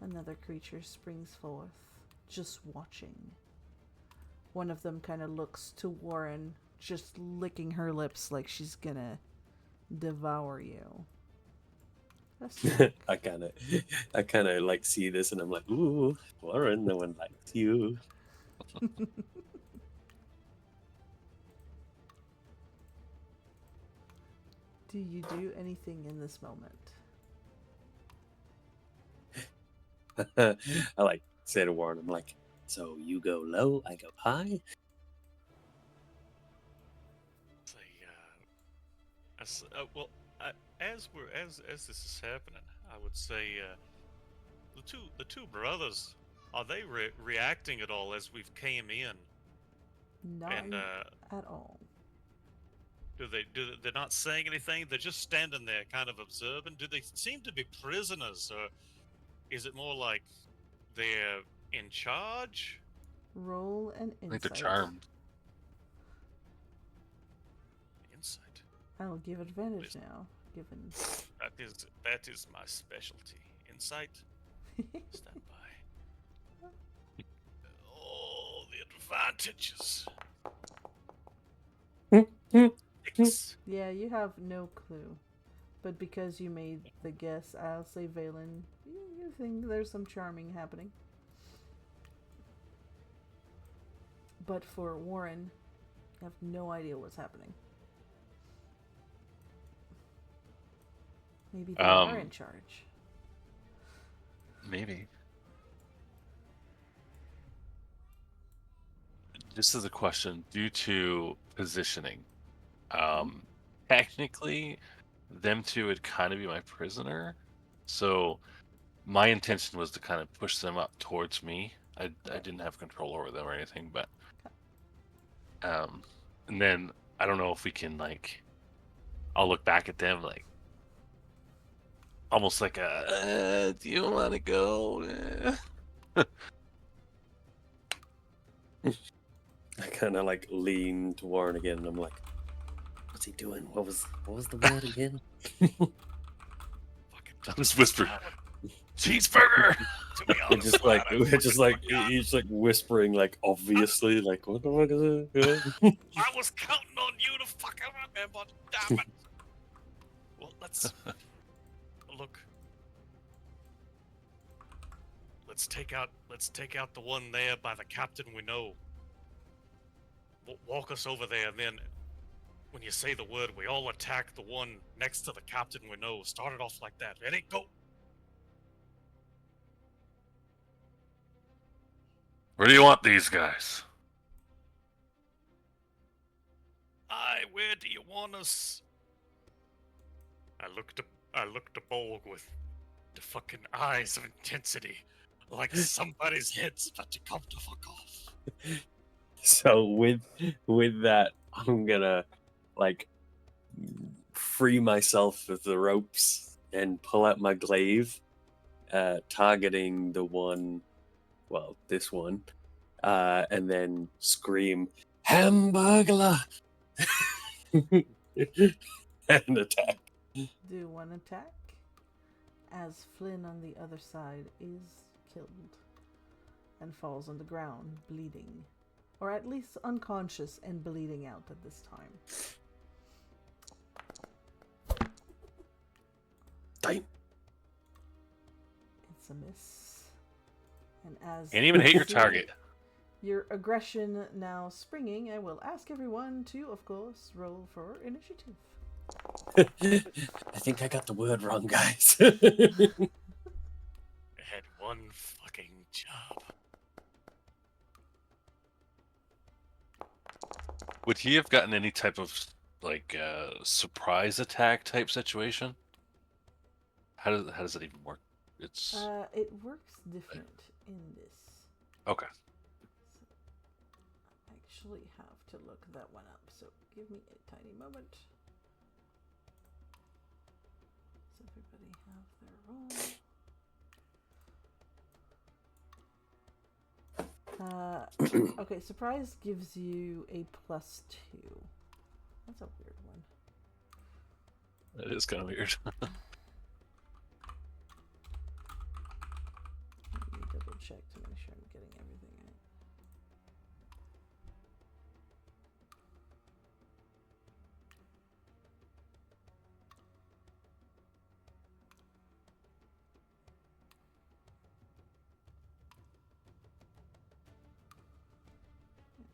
another creature springs forth, just watching. One of them kind of looks to Warren, just licking her lips like she's gonna devour you. I kind of like see this and I'm like, "Ooh, Warren, no one likes you." Do you do anything in this moment? I like say to Warren, I'm like, "So you go low, I go high." Say, well, as this is happening, I would say the two brothers, are they reacting at all as we've came in? Not And at all. they're not saying anything? They're just standing there, kind of observing. Do they seem to be prisoners, or is it more like they're in charge? Roll an I think they're insight. charmed. Insight. I'll give advantage now, given. That is my specialty. Insight. Stand by. Oh, the advantages. Six. Yeah, you have no clue. But because you made the guess, I'll say Valen, you think there's some charming happening. But for Warren, you have no idea what's happening. Maybe they are in charge. Maybe. This is a question due to positioning. Technically, them two would kind of be my prisoner. So my intention was to kind of push them up towards me. I didn't have control over them or anything, but and then I don't know if we can like, I'll look back at them like almost like a do you want to go? I kind of like lean to Warren again and I'm like, What's he doing? What was the word again? Fucking Just whisper, cheeseburger. to be We're honest, just like lad, I we're fucking just like forgot. he's like whispering like obviously like what the fuck is it? I was counting on you to fucking remember. Damn it. Well, let's look. Let's take out the one there by the captain we know. Walk us over there, and then when you say the word, we all attack the one next to the captain we know. Start it off like that. Ready? Go. Where do you want these guys? Aye, where do you want us? I looked at Bolg with the fucking eyes of intensity, like somebody's head's about to come to fuck off. So with that, I'm gonna like free myself of the ropes and pull out my glaive, targeting the one, well, this one, and then scream, "Hamburglar!" and attack. Do one attack, as Flynn on the other side is killed and falls on the ground, bleeding. Or at least unconscious and bleeding out at this time. Damn. It's a miss. And as Can't even hit your see target. your aggression now springing, I will ask everyone to, of course, roll for initiative. I think I got the word wrong, guys. I had one fucking job. Would he have gotten any type of like surprise attack type situation? How does it even work? It's It works different in this. okay. I actually have to look that one up, so give me a tiny moment. Does everybody have their roll? Okay, surprise gives you a +2. That's a weird one. That is kind of weird. Let me double check to make sure I'm getting everything right.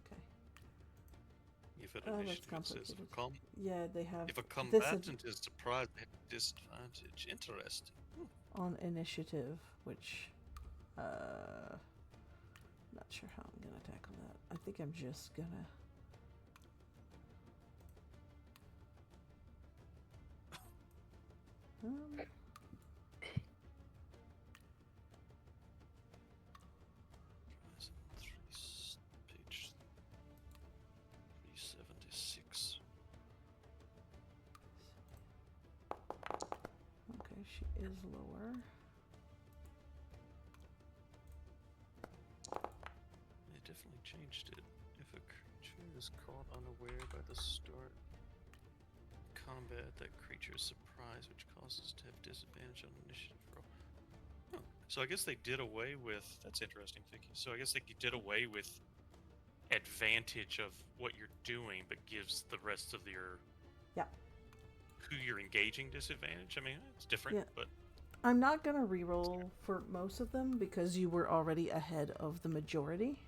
Okay. If an Oh, that's initiative says complicated. Yeah, they have if a this combatant is surprised at disadvantage. Interesting. on initiative, which not sure how I'm gonna tackle that. I think I'm just gonna Page 376. okay, she is lower. They definitely changed it. If a creature is caught unaware by the start combat, that creature is surprised, which causes to have disadvantage on initiative roll. Huh. So I guess they did away with. That's interesting, Vicky. So I guess they did away with advantage of what you're doing, but gives the rest of your who you're engaging disadvantage. I mean, it's different, Yeah. but I'm not gonna reroll for most of them because you were already ahead of the majority.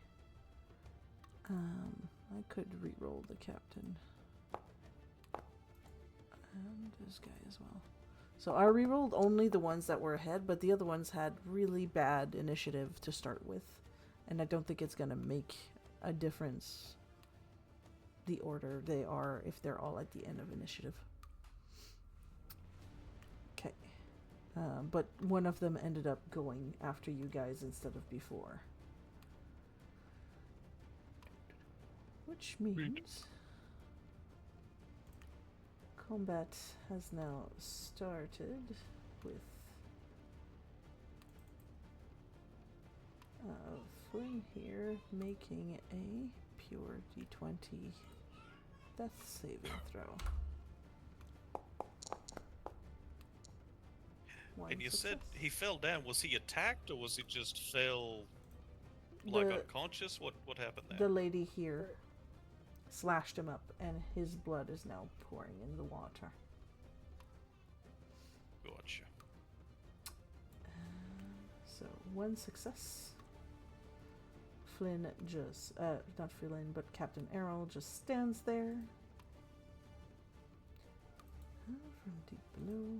I could reroll the captain and this guy as well. So I rerolled only the ones that were ahead, but the other ones had really bad initiative to start with, and I don't think it's gonna make a difference the order they are if they're all at the end of initiative. Okay. But one of them ended up going after you guys instead of before. Which means combat has now started with Flynn here making a pure D20 death saving throw. One And you success. said he fell down. Was he attacked or was he just fell like The- unconscious? What happened there? The lady here slashed him up, and his blood is now pouring in the water. Gotcha. So, one success. Flynn just, not Flynn, but Captain Errol just stands there. From deep below.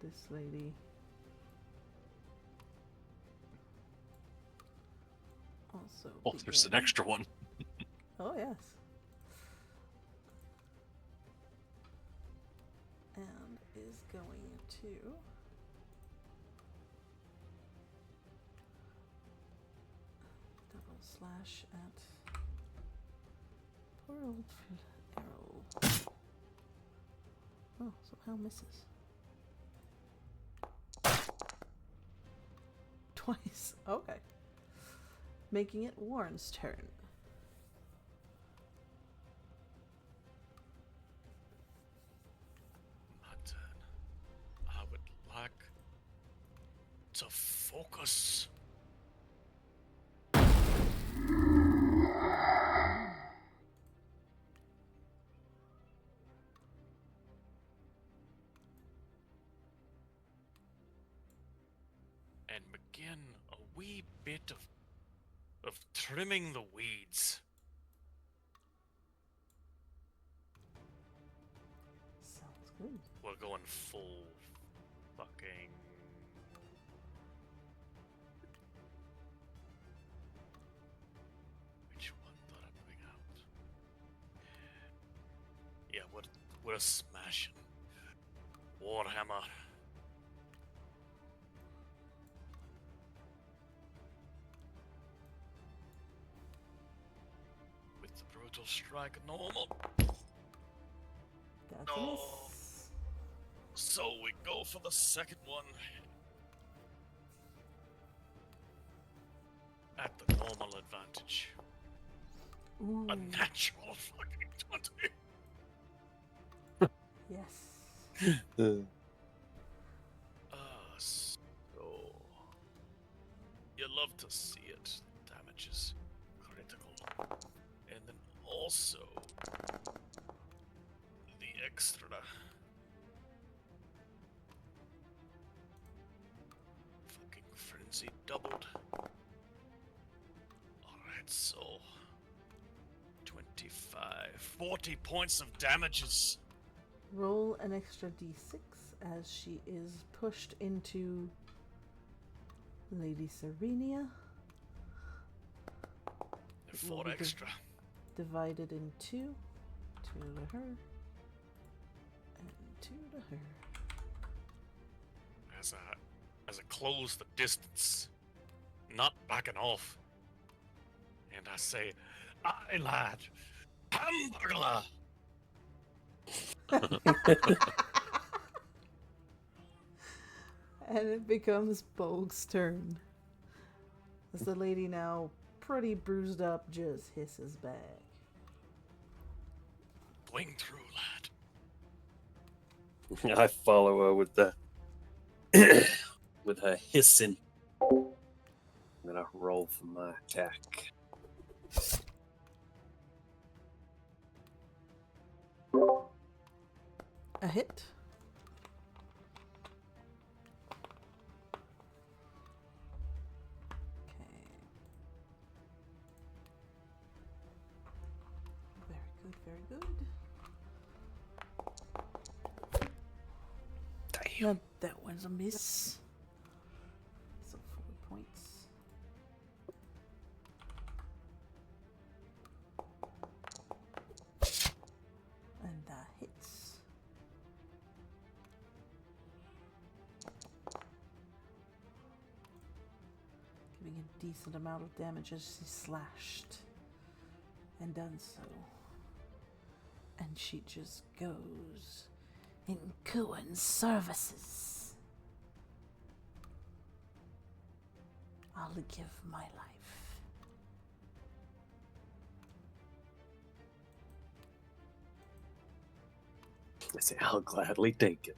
This lady. Also. Oh, there's an began- extra one. Oh, yes. And is going to double slash at poor old Errol. Oh, somehow misses. Twice. Okay. Making it Warren's turn. My turn. I would like to focus. And begin a wee bit of trimming the weeds. Sounds good. We're going full fucking. Which one did I bring out? Yeah, we're smashing. Warhammer. With the brutal strike normal. That's No. a miss. So we go for the second one. At the normal advantage. Ooh, A natural fucking 20. yes. So you love to see it. Damage is critical. And then also the extra. Fucking frenzy doubled. Alright, so 25. 40 points of damages. Roll an extra d6 as she is pushed into Lady Serenia. Four Will be extra. Divided in two. Two to her. And two to her. As I close the distance, not backing off. And I say, I lad, hamburglar. And it becomes Bolg's turn. As the lady now pretty bruised up just hisses back. Swing through, lad. I follow her with the with her hissing. I'm gonna roll for my attack. A hit. Okay. Very good, very good. Damn. That one's a miss. So 4 points. And that hits. Giving a decent amount of damage as she slashed. And done so. And she just goes in Cohen's services. I'll give my life. I say, I'll gladly take it.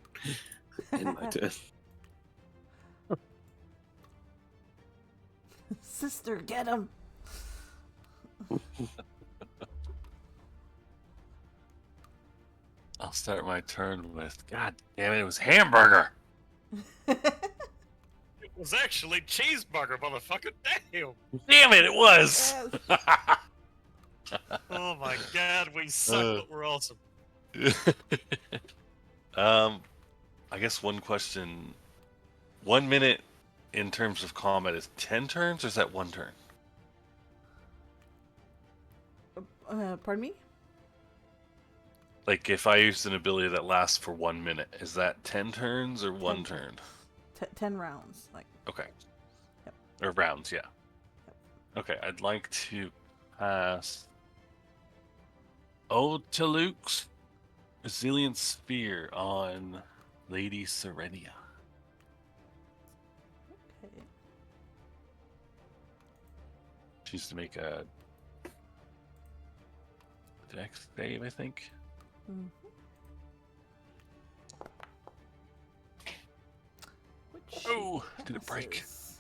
In my turn. Sister, get him! I'll start my turn with, God damn it, it was hamburger. It was actually cheeseburger, motherfucker. Damn. Damn it, it was. Oh my god, we suck, but we're awesome. I guess one question. 1 minute in terms of combat is 10 turns, or is that 1 turn? Pardon me? Like, if I used an ability that lasts for 1 minute, is that 10 turns or 1 turn? 10 rounds. Like. Okay. Yep. Or rounds, yeah. Yep. Okay, I'd like to pass Ode to Luke's Resilient Sphere on Lady Serenia. Okay. She needs to make a dex save, I think. Mm-hmm. Which Oh, did it break? passes.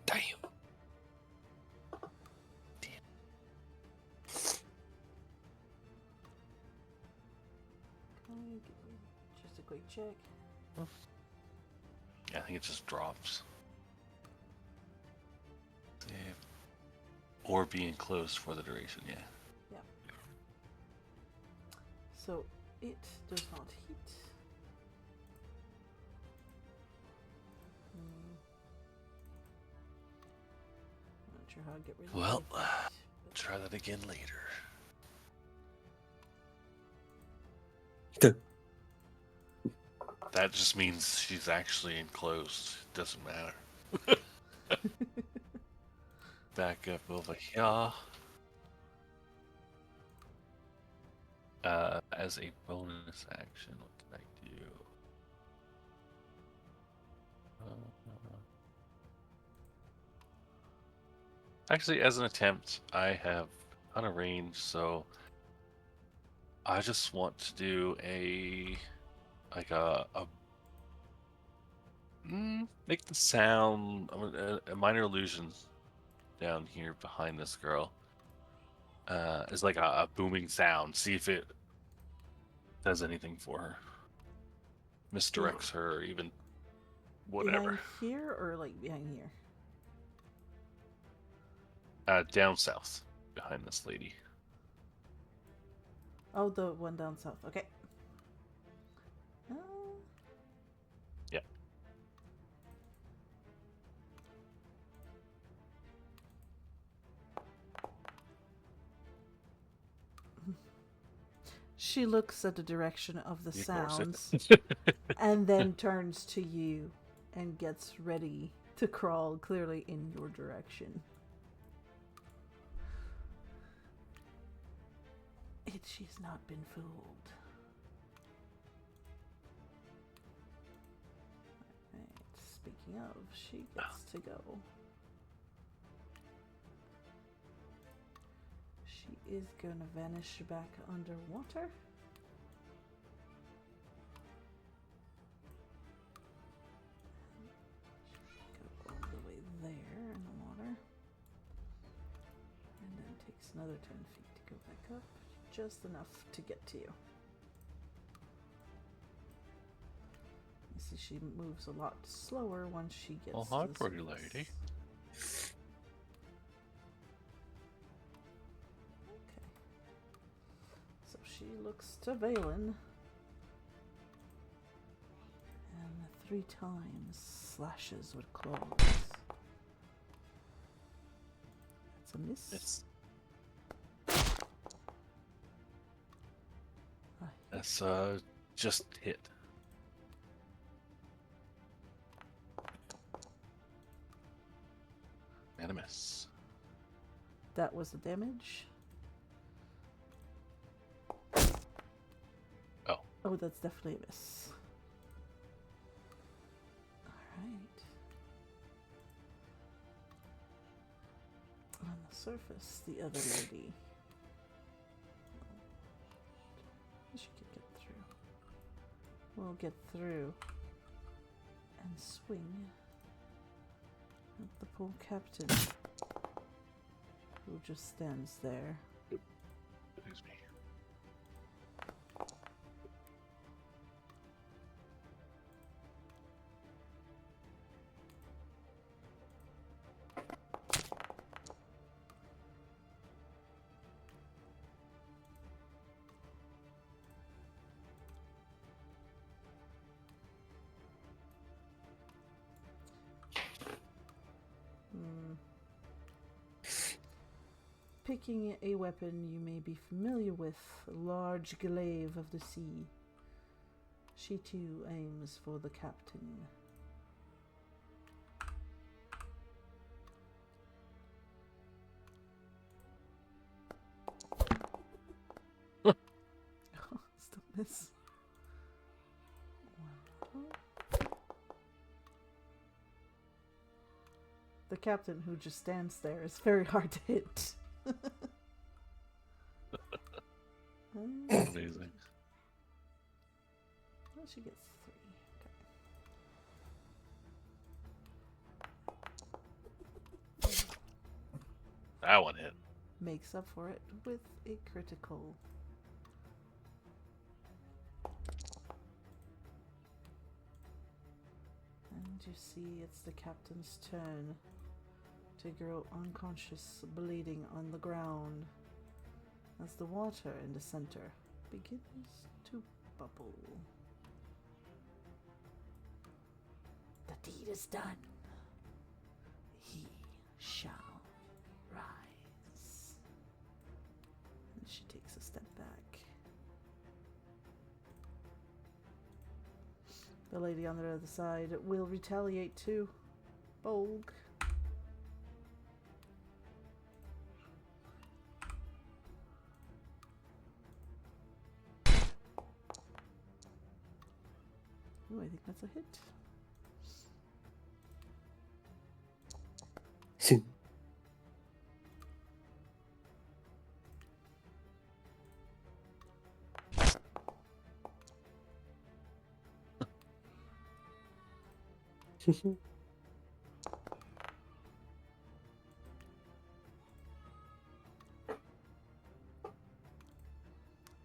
Damn. Okay, just a quick check. Yeah, I think it just drops. Save. Or be enclosed for the duration, yeah. So it does not hit. Not sure how to get rid of Well, the effect, but try that again later. That just means she's actually enclosed. Doesn't matter. Back up over here. As a bonus action, what can I do? Actually, as an attempt, I have a ton of range, so I just want to do make the sound a minor illusion down here behind this girl. Is like a booming sound. See if it does anything for her. Misdirects her, or even whatever. behind here or like behind here? Down south, behind this lady. Oh, the one down south. Okay. Yeah. She looks at the direction of the Ignores it. sounds and then turns to you and gets ready to crawl clearly in your direction. She's not been fooled. Alright, speaking of, she gets to go. She is gonna vanish back underwater. Go all the way there in the water. And then takes another 10 feet to go back up. Just enough to get to you. You see, she moves a lot slower once she gets Oh, to hi, the pretty surface. lady. Okay. So she looks to Valen. And 3 times slashes with claws. That's a miss. It's A hit. that's just hit. And a miss. That was the damage. Oh. Oh, that's definitely a miss. Alright. On the surface, the other lady. will get through and swing at the poor captain, who just stands there. Excuse me. Picking a weapon you may be familiar with, a large glaive of the sea. She too aims for the captain. Still miss. The captain, who just stands there, is very hard to hit. Amazing. Well, she gets 3. Okay. That one hit. Makes up for it with a critical. And you see it's the captain's turn to grow unconscious, bleeding on the ground, as the water in the center begins to bubble. The deed is done. He shall rise. And she takes a step back. The lady on the other side will retaliate too. Bolg. Ooh, I think that's a hit.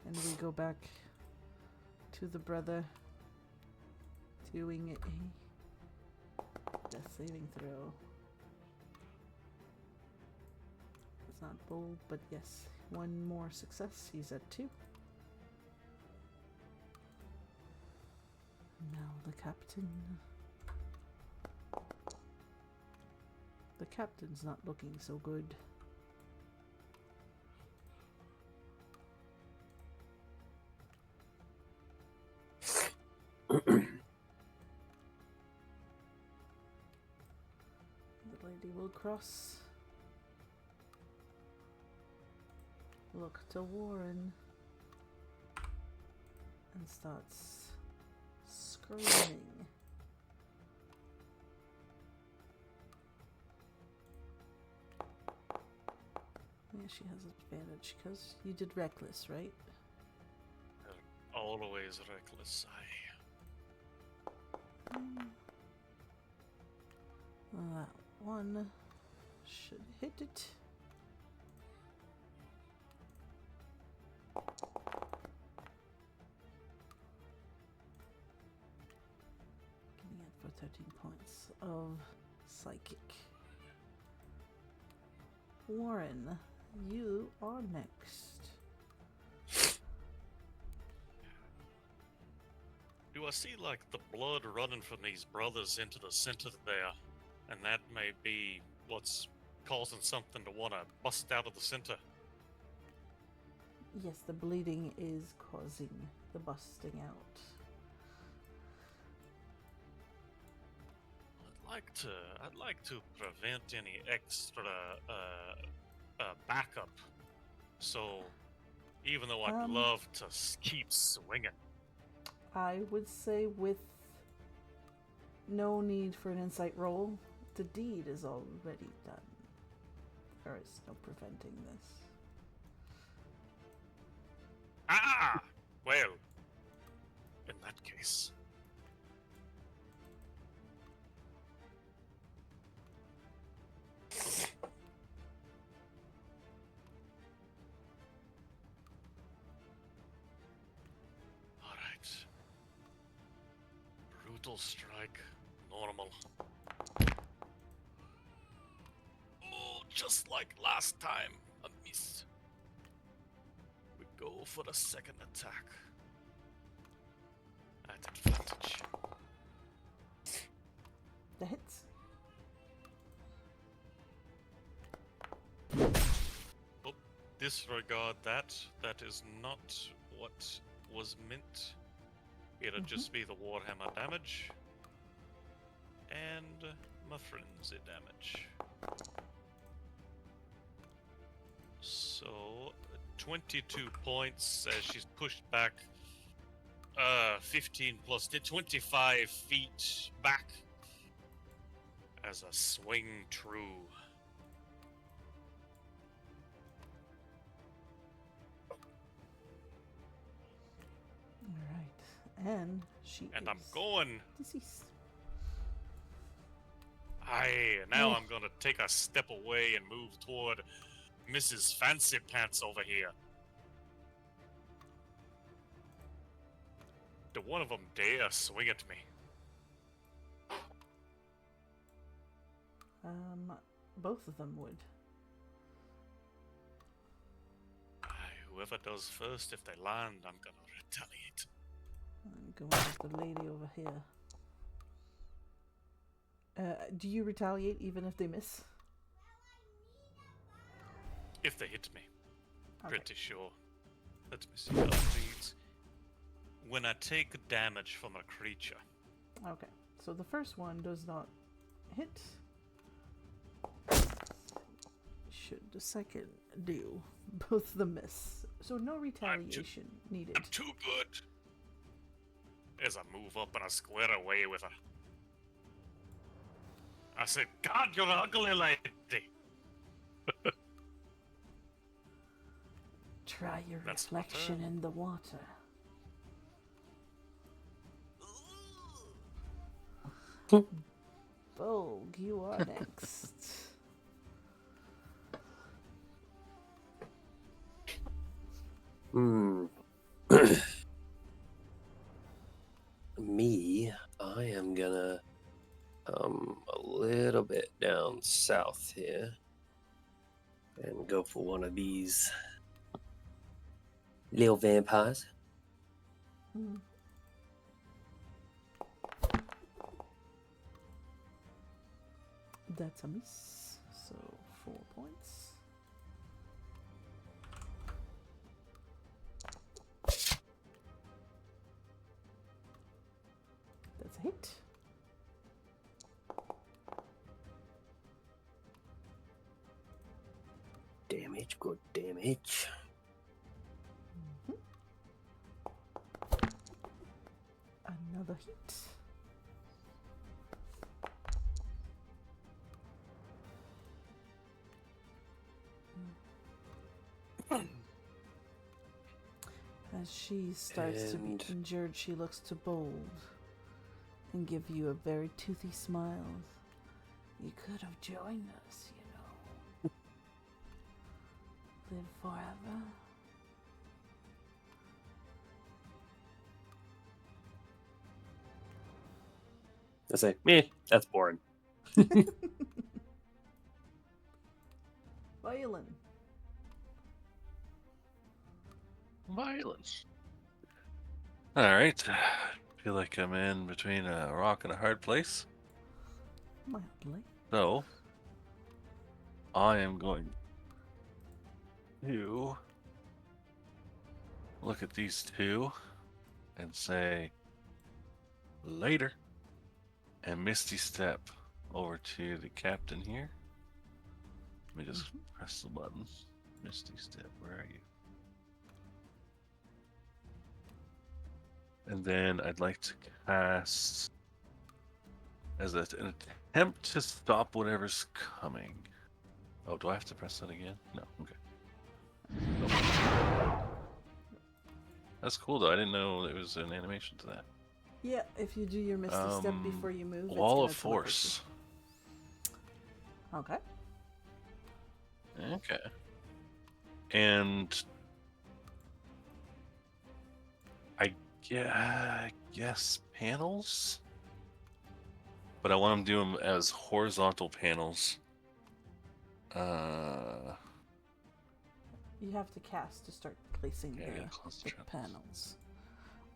And we go back to the brother doing a death saving throw. It's not bold, but yes, one more success. He's at 2. Now the captain. The captain's not looking so good. The lady will cross. Look to Warren. And starts screaming. Yeah, she has advantage because you did reckless, right? Always reckless. That one should hit it. Getting it for 13 points of psychic. Warren, you are next. Do I see like the blood running from these brothers into the center there? And that may be what's causing something to want to bust out of the center. Yes, the bleeding is causing the busting out. I'd like to prevent any extra backup. So, even though I'd love to keep swinging, I would say with no need for an insight roll, the deed is already done. There is no preventing this. well, in that case. face. Alright. Brutal strike. Normal. Oh, just like last time. A miss. We go for the second attack. At advantage. The hits. Disregard that. That is not what was meant. It'll just be the Warhammer damage. And my frenzy damage. So, 22 points as she's pushed back 15 plus 25 feet back as a swing true. Alright. And she And is I'm going. deceased. Now Oh. I'm gonna take a step away and move toward Mrs. Fancy Pants over here. Do one of them dare swing at me? Both of them would. Whoever does first, if they land, I'm gonna retaliate. I'm going with the lady over here. Do you retaliate even if they miss? If they hit me. Okay. Pretty sure. Let me see how it reads. When I take damage from a creature. Okay. So the first one does not hit. Should the second do? Both of them miss. So no retaliation needed. I'm too good. As I move up and I square away with her. I said, God, you're an ugly lady. Try your That's my reflection turn. in the water. Bolg, you are next. Me, I am gonna a little bit down south here and go for one of these little vampires. Hmm. That's a miss. So 4 points. That's a hit. Damage, good damage. Another hit. As she starts to be And- injured, she looks to Bold and give you a very toothy smile. You could have joined us, you know. Live forever. I say, that's boring. Violin. Violence. All right. Feel like I'm in between a rock and a hard place. Mildly. So, I am going to look at these two and say, later. And Misty step over to the captain here. Let me just press the button. Misty step, where are you? And then I'd like to cast as an attempt to stop whatever's coming. Oh, do I have to press that again? No, okay. That's cool though. I didn't know there was an animation to that. Yeah, if you do your Misty Step before you move, Wall it's of gonna teleport Force. you. Okay. Okay. And I guess panels? But I want to do them as horizontal panels. You have to cast to start placing Yeah, the concentrate. panels.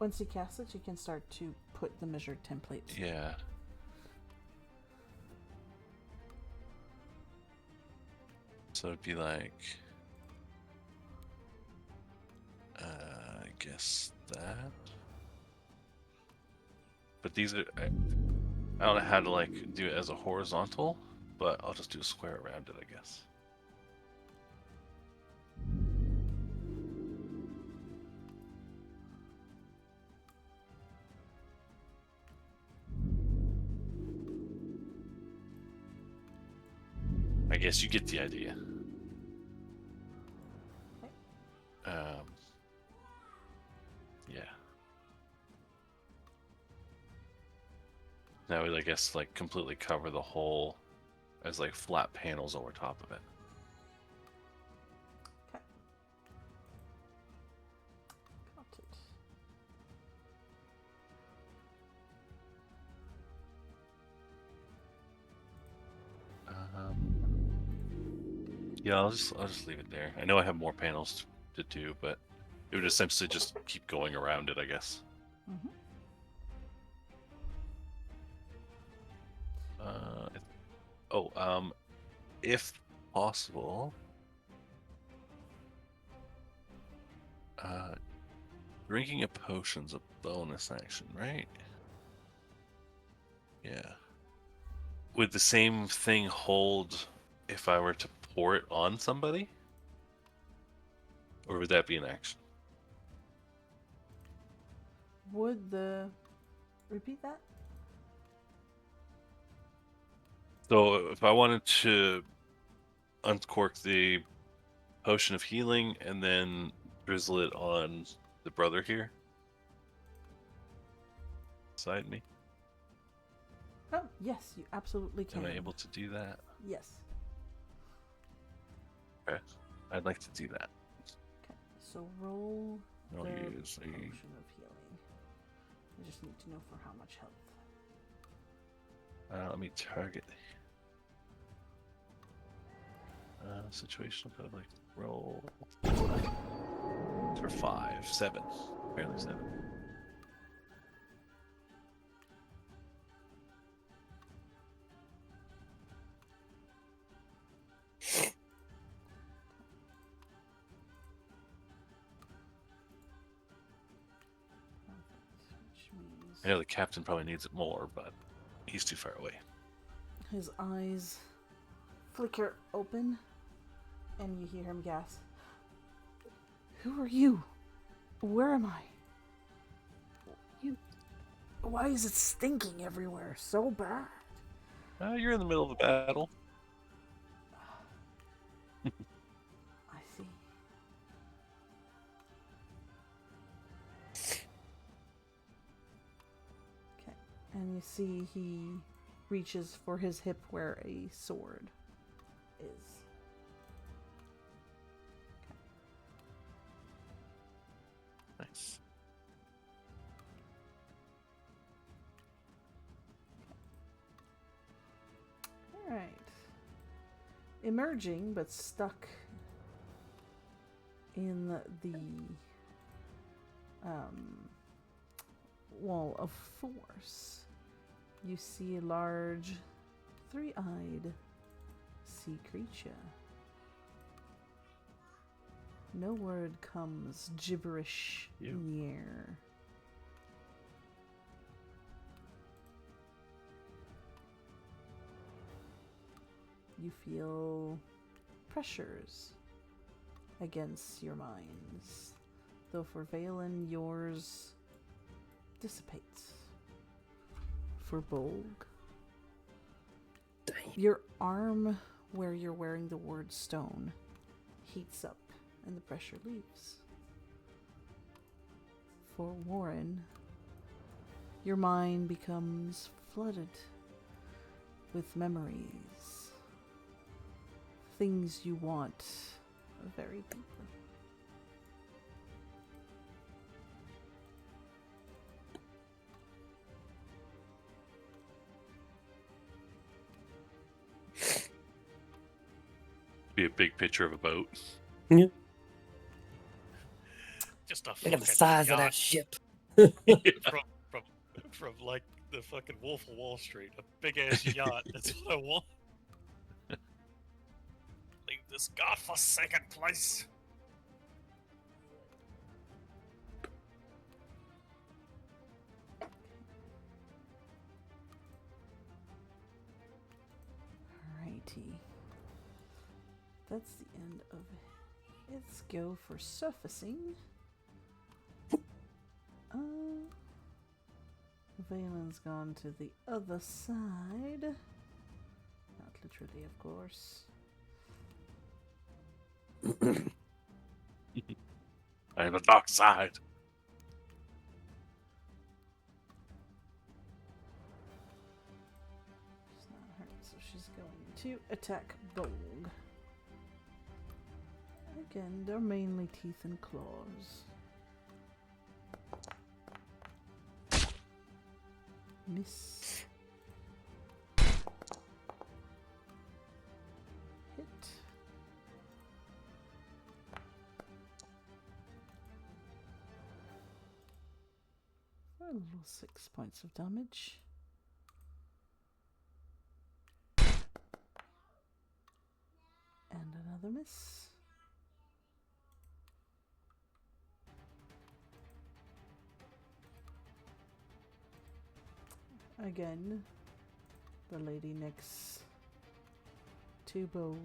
Once you cast it, you can start to put the measured templates. Yeah. So it'd be like, I guess that. But these are, I don't know how to like do it as a horizontal, but I'll just do a square around it, I guess. I guess you get the idea. Yeah. Now we, I guess, like completely cover the whole as like flat panels over top of it. Okay. Got it. Yeah, I'll just leave it there. I know I have more panels to do, but it would essentially just keep going around it, I guess. Mm-hmm. If possible, drinking a potion's a bonus action, right? Yeah. Would the same thing hold if I were to pour it on somebody? Or would that be an action? Repeat that? So if I wanted to uncork the potion of healing and then drizzle it on the brother here beside me, Oh, yes, you absolutely can. am I able to do that? Yes. Okay, I'd like to do that. Okay, so roll I'll the use potion of healing. I just need to know for how much health. let me target situational code, like roll for 5, 7, barely 7. Which means I know the captain probably needs it more, but he's too far away. his eyes flicker open, and you hear him gasp. Who are you? Where am I? Why is it stinking everywhere so bad? You're in the middle of a battle. I see. Okay, and you see he reaches for his hip where a sword is. Nice. Alright. Emerging, but stuck in the wall of force, you see a large, three-eyed sea creature. No word comes gibberish in the air. You feel pressures against your minds, though for Valen, yours dissipates. For Bolg, your arm where you're wearing the word stone heats up and the pressure leaves. For Warren, Your mind becomes flooded with memories, things you want very deeply. Be a big picture of a boat. Yeah. Just a Look fucking at the size of yacht that ship. from, from, from like the fucking Wolf of Wall Street. A big ass yacht. That's what I want. Leave this godforsaken place. Alrighty. That's the end of its go for surfacing. Valen's gone to the other side. Not literally, of course. I have a dark side. She's not hurt, so she's going to attack Bolg. Again, they're mainly teeth and claws. Miss. Hit. For a little 6 points of damage. And another miss. Again, the lady next to Bo.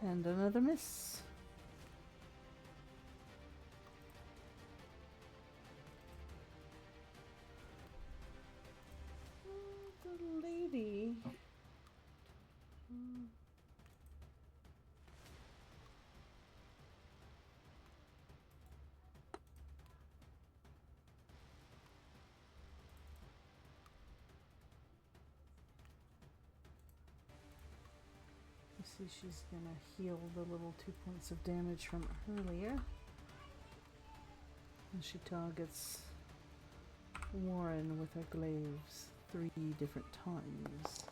And another miss. The lady. You see, she's gonna heal the little 2 points of damage from earlier. And she targets Warren with her glaives 3 different times.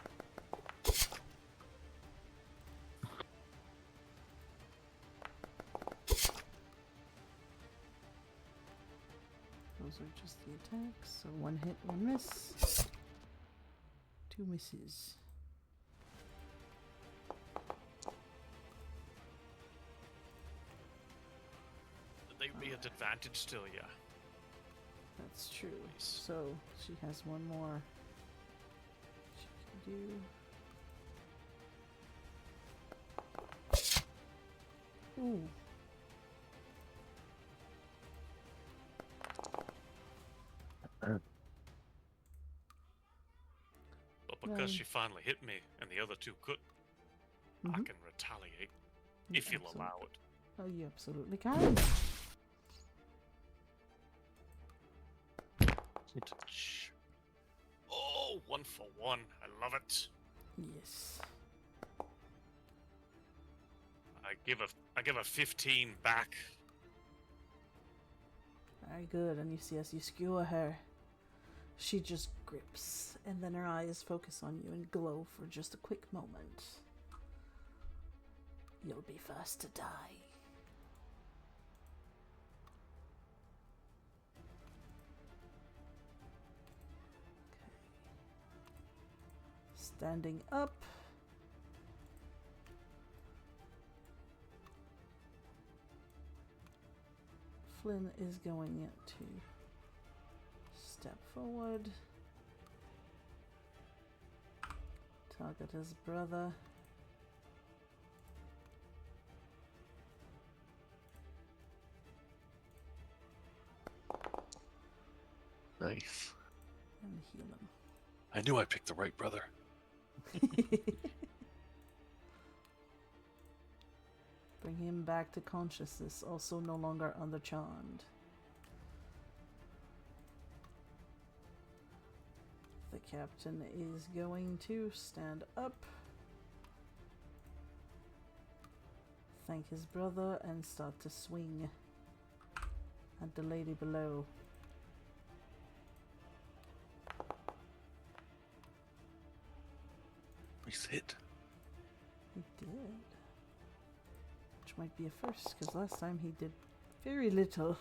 Those are just the attacks. So 1 hit, 1 miss. 2 misses. They'd be at advantage still, yeah. That's true. Nice. So she has 1 more she can do. Ooh. But because she finally hit me and the other 2 couldn't, I Mhm. can retaliate You if you'll absolute- allow it. Oh, you absolutely can. Oh, 1 for 1. I love it. Yes. I give a 15 back. Very good. And you see, as you skewer her, she just grips, and then her eyes focus on you and glow for just a quick moment. You'll be first to die. Okay. Standing up. Flynn is going to step forward. Target his brother. Nice. And heal him. I knew I picked the right brother. Bring him back to consciousness, also no longer undercharmed. The captain is going to stand up, thank his brother, and start to swing at the lady below. Nice hit. He did. Which might be a first, because last time he did very little.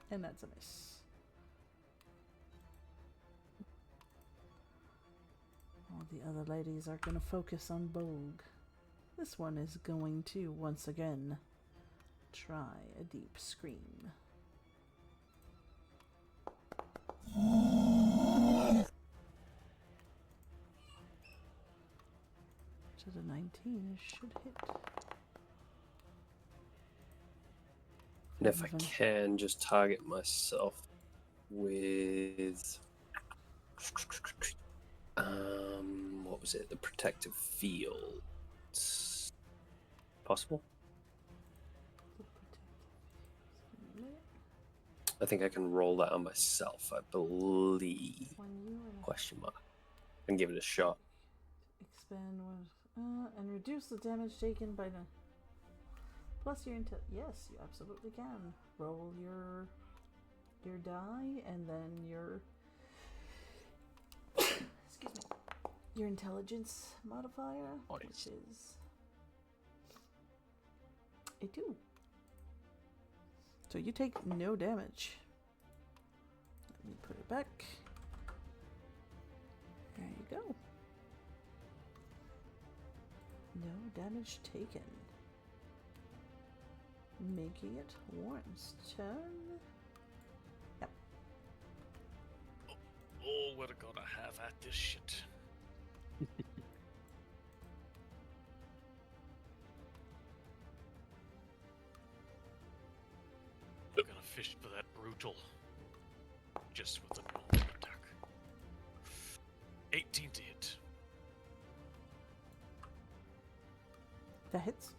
And that's a miss. All the other ladies are going to focus on Bolg. This one is going to, once again, try a deep scream. To the 19 should hit. And if I Even- can, just target myself with what was it? The protective field. Possible? I think I can roll that on myself, I believe. When you Question mark. And give it a shot. expand and reduce the damage taken by the plus your intel. Yes, you absolutely can. Roll your die and then your excuse me, your intelligence modifier, Nice. which is a 2. So you take no damage. Let me put it back. There you go. No damage taken. Making it Warren's turn. Yep. Oh, we're gonna have at this shit. We're gonna fish for that brutal. Just with a normal attack. 18 to hit. That hits.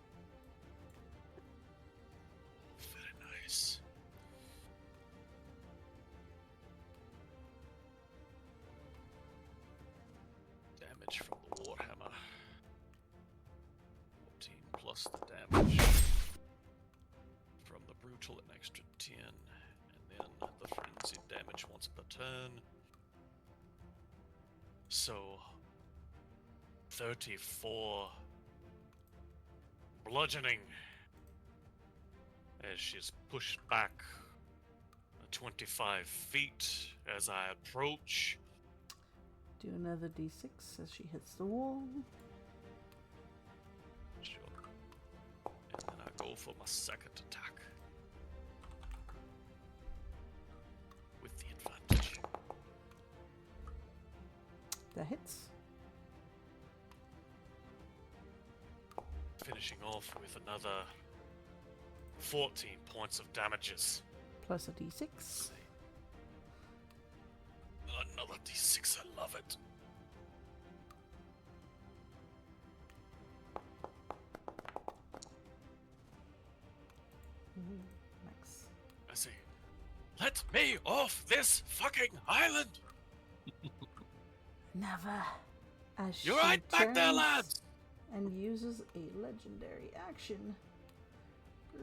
Very nice. Damage from the Warhammer. 14 plus the damage. From the brutal, an extra 10. And then the frenzied damage once per turn. So 34 bludgeoning as she's pushed back 25 feet as I approach. Do another d6 as she hits the wall. Sure. And then I go for my second attack. With the advantage. That hits. Finishing off with another 14 points of damages. Plus a d6. Another d6, I love it. Max. I say, let me off this fucking island! Never. As You're she right back there, turns lads! And uses a legendary action.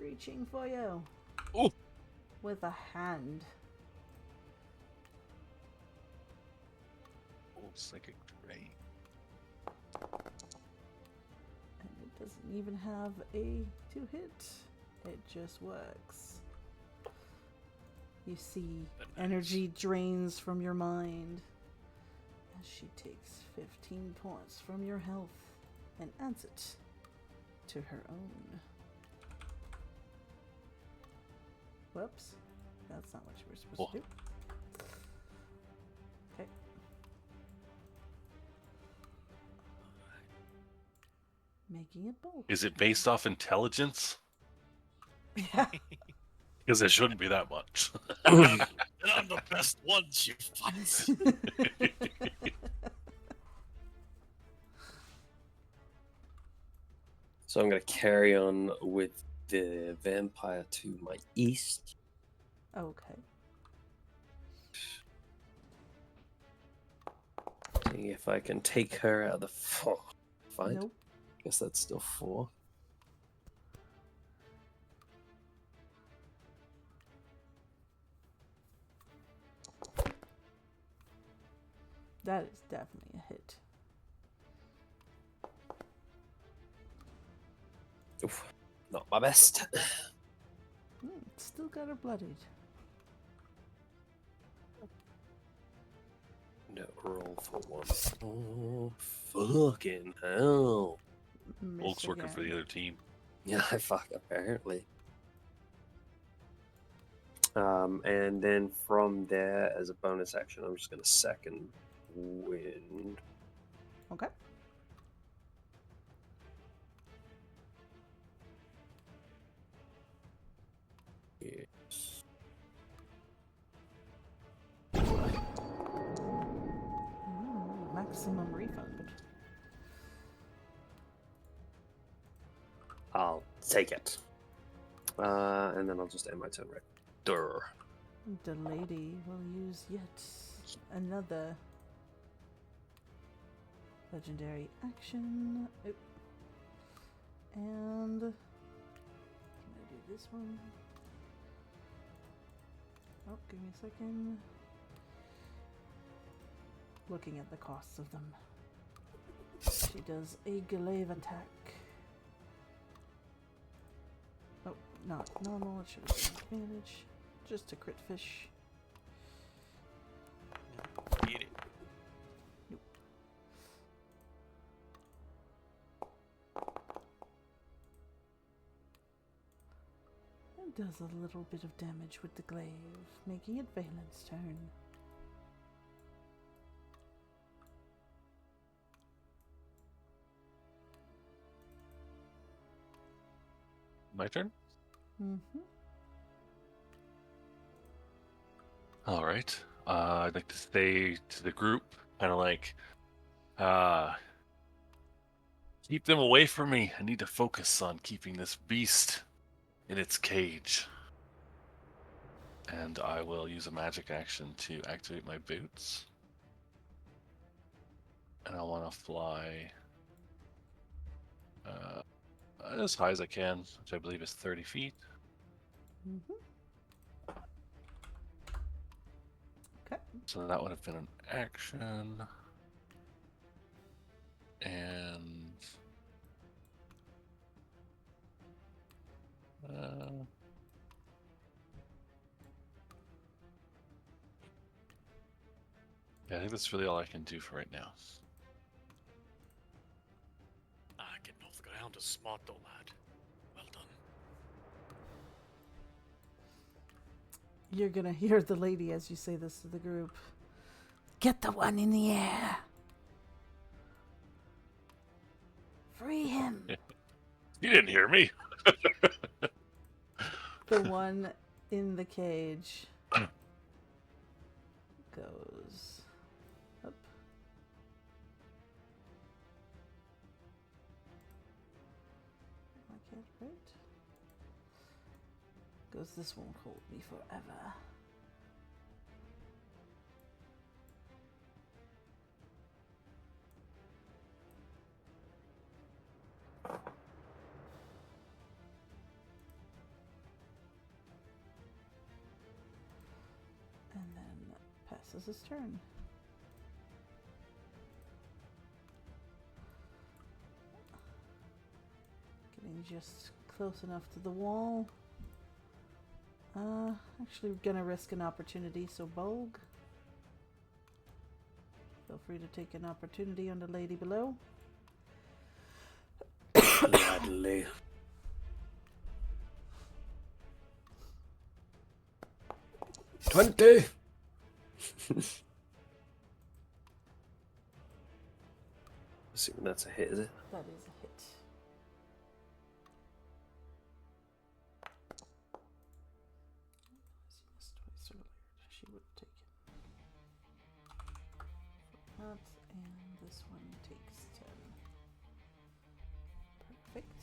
Reaching for you. Oh. With a hand. Oh, psychic ray. And it doesn't even have a 2-hit. It just works. You see But energy drains from your mind as she takes 15 points from your health and adds it to her own. Whoops. That's not what you were supposed to do. Okay. Making it bold. Is it based off intelligence? Yeah. Because it shouldn't be that much. And I'm the best one, you fucks. So I'm going to carry on with the vampire to my east. Okay. See if I can take her out of the fight. Nope. Guess that's still 4. That is definitely a hit. Oof, not my best. Still got her bloodied. No, roll for 1. Oh, fucking hell. Folks working for the other team. Yeah, fuck, apparently. And then from there, as a bonus action, I'm just going to second wind. Okay. Yes. Maximum refund. I'll take it. And then I'll just end my turn right. Durr. The lady will use yet another legendary action. Oop. And can I do this one? Oh, give me a second. Looking at the costs of them. She does a glaive attack. Oh, not normal, it should have been advantage. Just a crit fish. Get it. Nope. It does a little bit of damage with the glaive, making it Valen's turn. My turn? Mm-hmm. All right. I'd like to say to the group, kind of like, keep them away from me. I need to focus on keeping this beast in its cage. And I will use a magic action to activate my boots. And I want to fly as high as I can, which I believe is 30 feet. Mm-hmm. Okay. So that would have been an action. And yeah, I think that's really all I can do for right now. Getting off the ground is smart though, lad. Well done. You're gonna hear the lady as you say this to the group. Get the one in the air. Free him. You didn't hear me. The one in the cage goes up. I can't write. Goes, this won't hold me forever. And then passes his turn. Getting just close enough to the wall. Actually gonna risk an opportunity, so Bolg. Feel free to take an opportunity on the lady below. Gladly. 20. Assuming that's a hit, is it? That is a hit. She would take it. That, and this one takes 10. Perfect.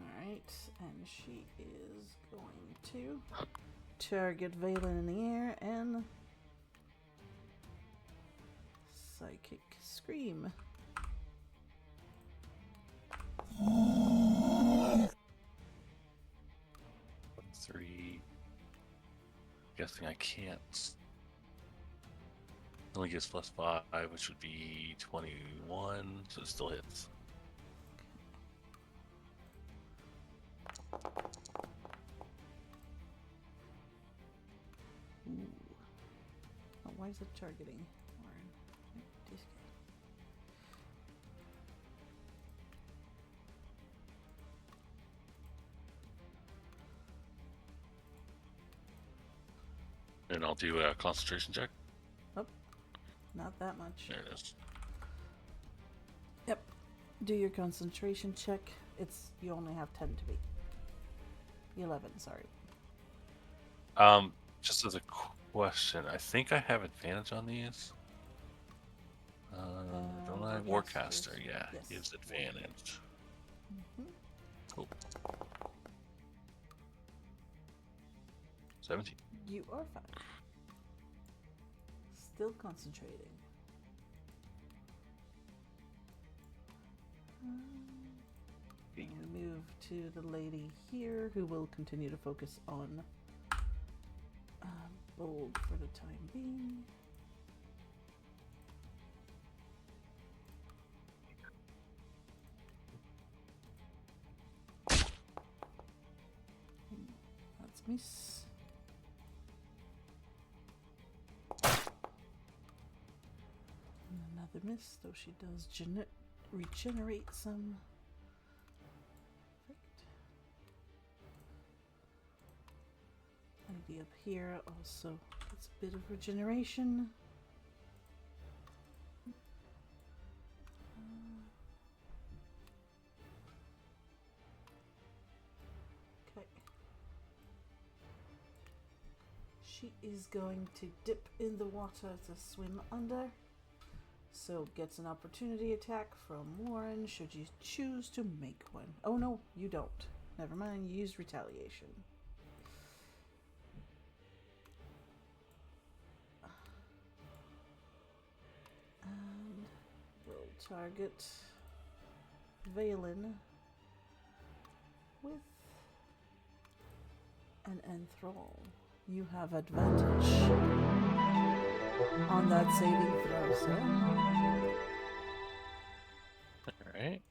Alright, and she is going to target Valen in the air and Psychic Scream. Three. Guessing I can't. Only gets +5, which would be 21, so it still hits. Ooh. Oh, why is it targeting Warren? This guy. And I'll do a concentration check. Not that much. There it is. Yep. Do your concentration check. You only have 10 to beat. 11, sorry. Just as a question, I think I have advantage on these. Don't I? Yes, Warcaster, yes, yeah, yes. gives advantage. Mhm. Cool. 17. You are fine. Still concentrating. And we move to the lady here who will continue to focus on Bold for the time being. That's miss. Another miss, though she does regenerate some. Perfect. Lady up here also gets a bit of regeneration. Okay. She is going to dip in the water to swim under. So gets an opportunity attack from Warren should you choose to make one. Oh no, you don't. Never mind, you use retaliation. And we'll target Valen with an enthrall. You have advantage on that saving throw, sir. Alright.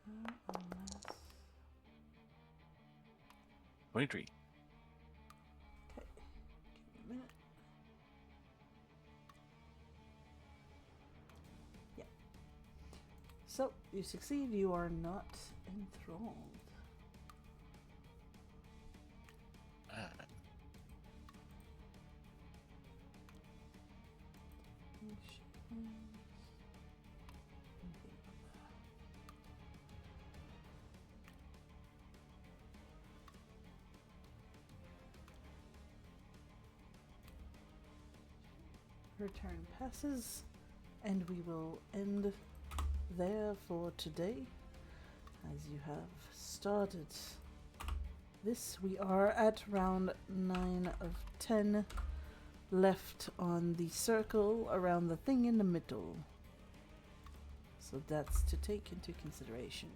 Unless... 23. Okay. Give me a minute. Yeah. So, you succeed. You are not enthralled. Her turn passes, and we will end there for today. As you have started this, we are at round 9 of 10 left on the circle around the thing in the middle. So that's to take into consideration.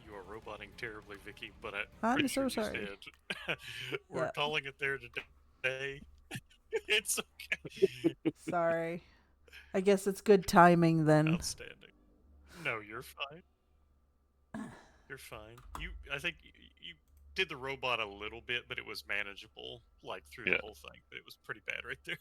You are roboting terribly, Vicky, but I'm pretty so sure sorry. you said we're Yeah. calling it there today. It's okay. Sorry. I guess it's good timing then. Outstanding. No, you're fine. You're fine. I think did the robot a little bit, but it was manageable, like through Yeah. the whole thing. But it was pretty bad right there.